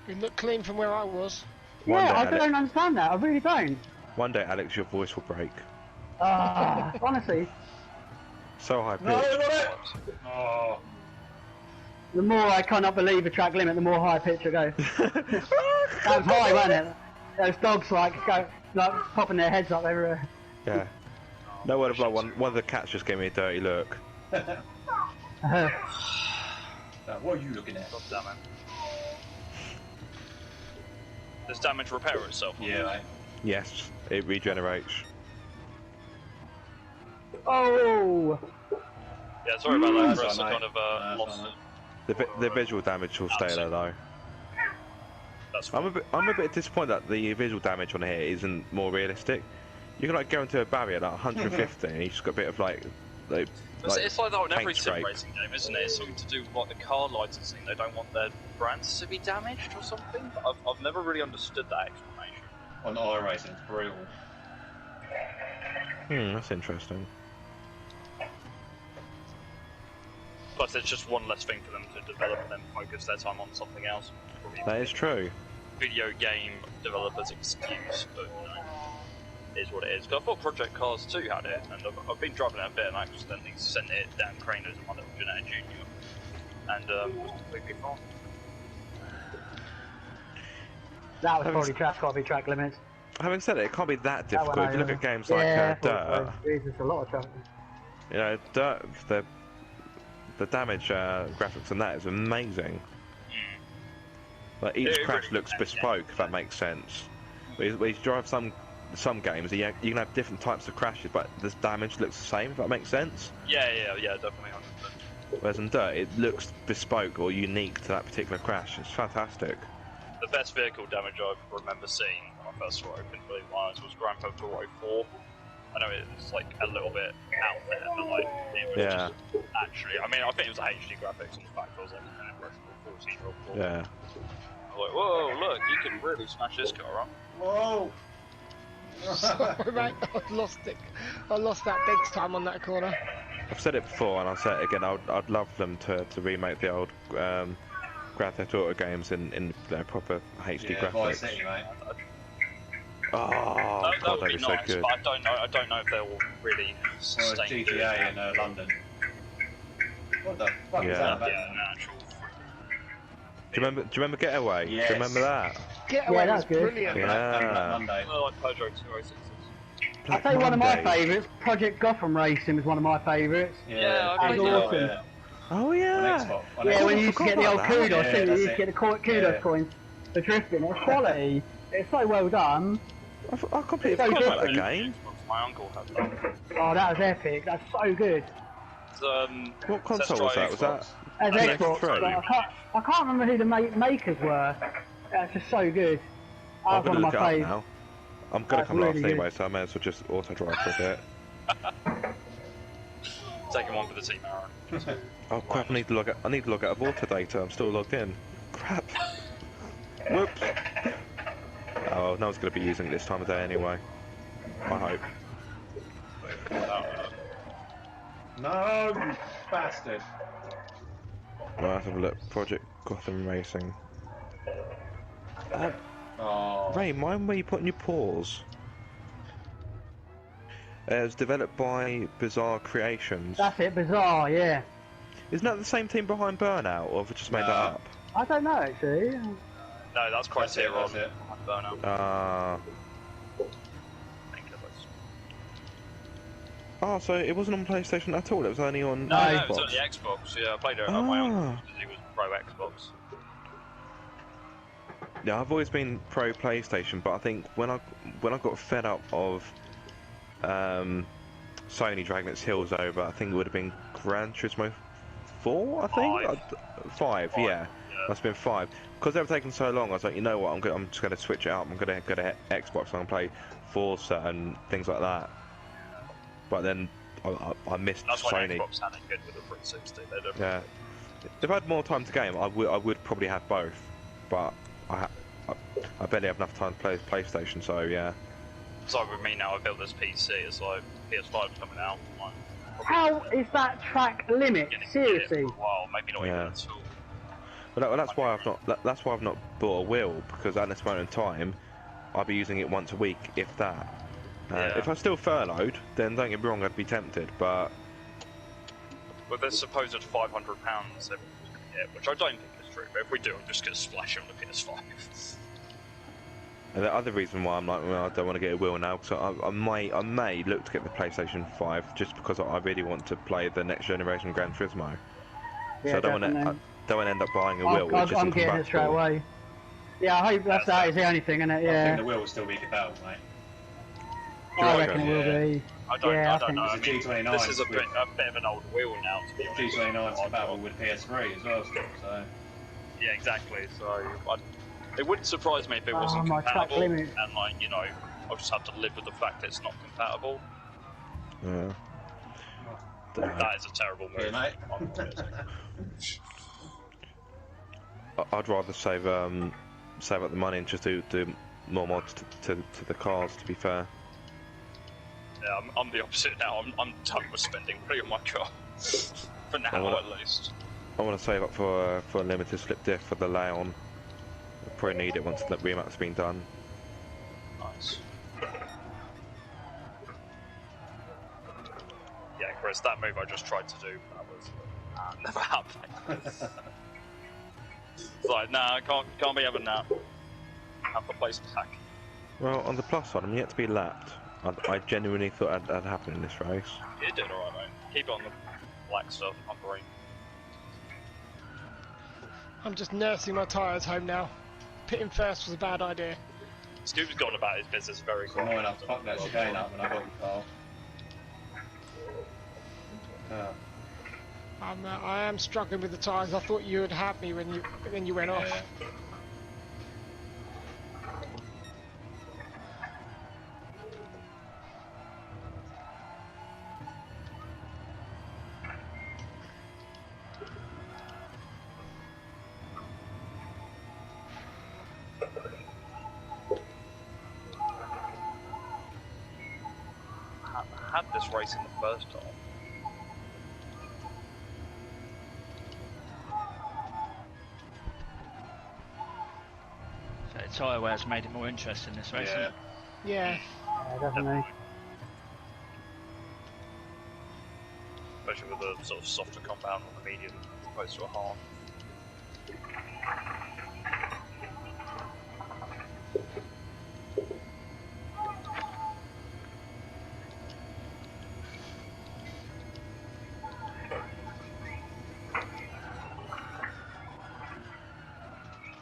You look clean from where I was. One Yeah, day, I Alex, don't understand that. I really don't. one day, Alex, your voice will break. Honestly, So high No, pitched. not it! Oh, the more I cannot believe a track limit, the more high pitch I go. That was high, wasn't it? Those dogs like popping their heads up everywhere. Yeah. No word of lie. One of the cats just gave me a dirty look. now, what are you looking at? God damn it. Does damage repair itself? Yeah, mate. Yes, it regenerates. Oh, Yeah, sorry about that, That's Chris. all I right, kind of mate. lost That's it. The visual damage will stay there though. That's I'm a bit disappointed that the visual damage on here isn't more realistic. You can like go into a barrier at like 150 and you just got a bit of like It's like that in every paint sim scrape. racing game, isn't it? It's something to do with like the car licensing. They don't want their brands to be damaged or something. But I've never really understood that explanation. On iRacing, it's brutal. That's interesting. Plus, it's just one less thing for them to develop and then focus their time on something else. Probably That is true. video game developers' excuse, but you know, it is what it is. 'Cause I thought Project Cars 2 had it, and I've been driving it a bit and I accidentally sent it down Cranos and my little Jeanette Junior, and it was completely fine. that was probably got to be track limits. Having said it, it can't be that That one difficult. If you look over. at games Yeah, like Dirt, Jesus, a lot of track. you know, Dirt, the damage graphics on that is amazing. Like each It crash really looks depends, bespoke, if that makes sense. Where you drive some games, you can have different types of crashes, but the damage looks the same, if that makes sense. Yeah, definitely 100%. Whereas in Dirt, it looks bespoke or unique to that particular crash. It's fantastic. The best vehicle damage I remember seeing when I first saw it, I couldn't believe my eyes, was Grand Theft Auto 4. I know it's like a little bit out there, but like it was Yeah. just actually. I mean, I think it was HD graphics on the fact I was like an impressionable 14-year-old boy. Yeah. I was like, whoa, look, you can really smash this car up. Whoa! Sorry, mate. I lost it. I lost that big time on that corner. I've said it before and I'll say it again. I'd love them to remake the old Grand Theft Auto games in proper HD Yeah, graphics. Vice City, mate. Oh, That God, would they'd be be so nice, good. but I don't know if they'll really Or sustain doing GTA that. in London. What the fuck is Yeah. that about? Yeah, an actual. Do you remember Getaway? Yes. Do you remember that? Getaway Yeah, that was was good. brilliant. And Black Monday. I like Peugeot 206s. I'll Black tell you one of my Monday. favourites. Project Gotham Racing was one of my favourites. Yeah, the I That was played GTA, awesome. yeah. Oh On yeah. Xbox. On Yeah, Xbox. when you used to get the old forgot about that. kudos, Yeah, didn't you? You that's used to get the kudos Yeah. coins for drifting. It's quality. It's so well done. I completely So forgot about that different. game. My uncle had that. Oh, that was epic. That's so good. It's, What console was that? Was that As I think Xbox, PS3? but I can't remember who the makers were. That's just so good. I'm That was gonna one look of it my up faves. now. I'm gonna That's come last really anyway, so I may as well just auto drive for a bit. Taking one for the team, Aaron. Oh crap! I need to log out of Autodata. I'm still logged in. Crap. Whoops. Oh, no one's gonna be using it this time of day anyway. I hope. No, you bastard. Right, let's have a look. Project Gotham Racing. Oh. Ray, mind where you putting your paws? It was developed by Bizarre Creations. That's it, bizarre, yeah. Isn't that the same team behind Burnout, or have I just made that No. up? I don't know actually. No, that's Criteria That's on it. Burnout. Ah. I think it was. Oh, so it wasn't on PlayStation at all. It was only on No, Xbox. it was on the Xbox. Yeah, I played it on my own Ah. because it was pro Xbox. Yeah, I've always been pro PlayStation, but I think when I got fed up of Sony dragging its heels over, I think it would have been Gran Turismo 4. I think 5. Yeah, must have been 5. Because they were taking so long, I was like, you know what, I'm just going to switch it up. I'm going to go to Xbox and play Forza and things like that. But then I missed That's why Sony. Xbox had it good with the 360. They don't. Yeah, if I had more time to game, I would probably have both. But I barely have enough time to play PlayStation, so yeah. It's like with me now, I built this PC, it's like PS5 coming out. I'm How is that track limit? gonna get it Seriously? for a while, maybe not even Yeah. at all. Well, that's why I've not bought a wheel, because at this moment in time, I'll be using it once a week, if that. Yeah. If I still furloughed, then don't get me wrong, I'd be tempted. But With this supposed £500 everyone's gonna get, which I don't think is true, but if we do, I'm just gonna splash it on the PS5. the other reason why I'm like, well, I don't want to get a wheel now, because I may look to get the PlayStation 5 just because I really want to play the next generation Gran Turismo. Yeah, So I don't definitely. want to end up buying a wheel which I'm isn't getting it straight compatible. away. Yeah, I hope that is the only thing, isn't it? I Yeah. think the wheel will still be compatible, mate. I reckon? reckon it will be. I don't, Yeah, I I don't think- know. I It's a mean, G29 this is a with- bit of an old wheel now, to be honest. G29's compatible with PS3 as well, still, so. Yeah, exactly. So it wouldn't surprise me if it wasn't my track compatible, limit. and like you know, I'll just have to live with the fact that it's not compatible. Yeah. That is a terrible move. Yeah, mate. I'm honest. I'd rather save up the money and just do more mods to the cars. To be fair. Yeah, I'm the opposite now. I'm done with spending money on my car for now, at least. I want to save up for a limited slip diff for the Leon. I'll probably need it once the remap's been done. Nice. Yeah, Chris, that move I just tried to do, that was never happened. It's like, nah, can't be having that. Have the place back. Well, on the plus side, I'm yet to be lapped. I genuinely thought that'd happen in this race. You're doing alright, mate. Keep it on the black stuff, not green. I'm just nursing my tyres home now. Pitting first was a bad idea. Scoop's gone about his business very It's annoying enough to fuck that chicane up when I got the car. I am struggling with the tyres. I thought you would have me when you went off. I had this race in the first time. tyre wear's made it more interesting this race. Yeah. Hasn't it? Yeah. Yeah, definitely. Especially with the sort of softer compound on the medium as opposed to a hard.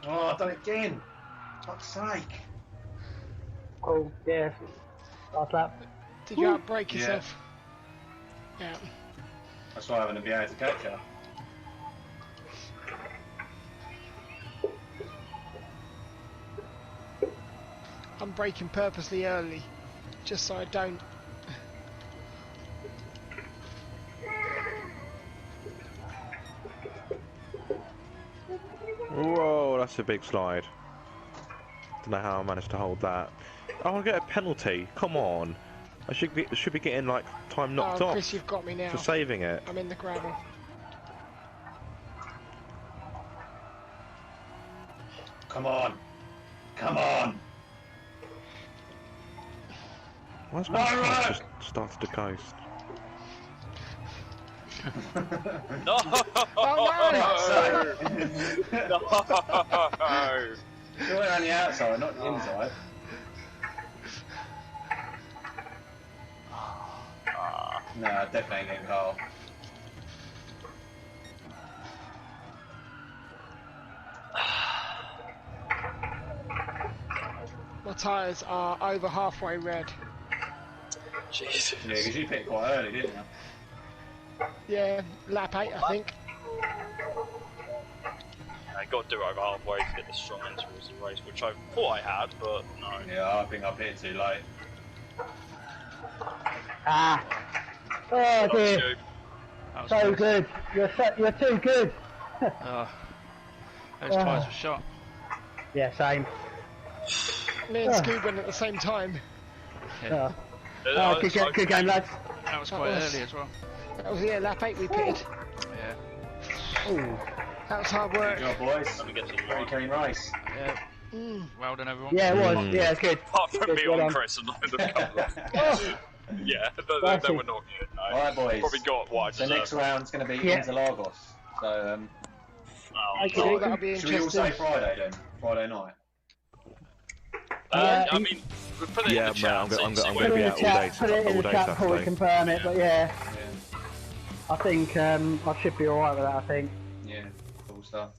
Oh, I've done it again. Fuck's sake. Cool. Yeah. Last lap. Did you outbrake Yeah. yourself? Yeah. That's why I'm going to be able to catch her. I'm braking purposely early, just so I don't. Whoa, that's a big slide. Don't know how I managed to hold that. Oh, I get a penalty. Come on. I should be getting like time knocked Oh, off Chris, you've got me now. for saving it. I'm in the gravel. Come on. Come on. Why's my car just started to coast? No! Oh No! You're on the outside, not the inside. No, definitely ain't getting Carl. My tyres are over halfway red. Jesus. Yeah, because you picked quite early, didn't you? Yeah, lap 8 I think. I got to do it over halfway to get the strong end towards the race, which I thought I had, but no. Yeah, I think I hit too late. Ah. Oh dear. Scoop. That was So close. good. You're too good. Oh, those tyres were shot. Yeah, same. Me and Scoop went at the same time. Yeah. Oh, good game, lads. That was quite was- early as well. That was lap 8 we pitted. Yeah. Ooh. That was hard work. Good job, boys. Let me get to the Pretty line. clean race. Yeah. Mm. Well done, everyone. Yeah, it was. Mm. Yeah, it's good. Apart from Good, me well on done. Chris and the couple of Oh, yeah, they Classy. were not good. No. Alright, boys. Probably got what I So deserved. next round's going to be Yeah. Interlagos. So, Oh, Okay. Oh, that'll be should we all say interesting. Friday then? Friday night. Yeah. I mean, we put it Yeah, in the mate, chat. I'm see gonna what- put it be in out the all chat. day, Put it in all the day chat before we Saturday. confirm it. But yeah, Yeah. I think I should be alright with that. I think. Yeah. Cool stuff.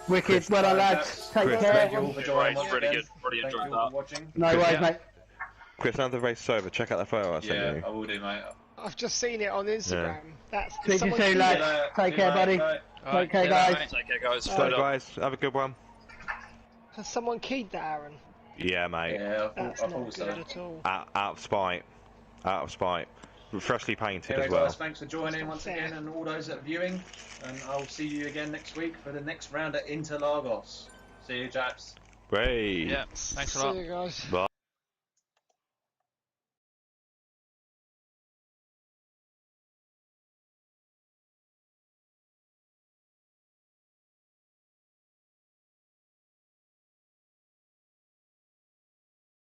Wicked. Chris, Well done, lads. Take Chris, care. Thank you all for joining Right, once really again. good. Really Thank enjoyed you all that. for watching. No worries, Yeah. mate. Chris, now the race is over. Check out the photo I sent Yeah, you. I will do, mate. I've just seen it on Instagram. That's Speak to you someone soon, keyed lads. it. Take care, buddy. Alright, Take care, see you later, guys. mate. Take care, guys. So, Straight up. guys, have a good one. Has someone keyed that, Aaron? Yeah, mate. Yeah, I That's thought not so. good at all. Out of spite. Out of spite. Freshly painted Anyway, as well. guys, thanks for joining once Fair. again, and all those that are viewing. And I'll see you again next week for the next round at Interlagos. See you, chaps. Great. Yeah. Thanks a See lot. you guys. Bye.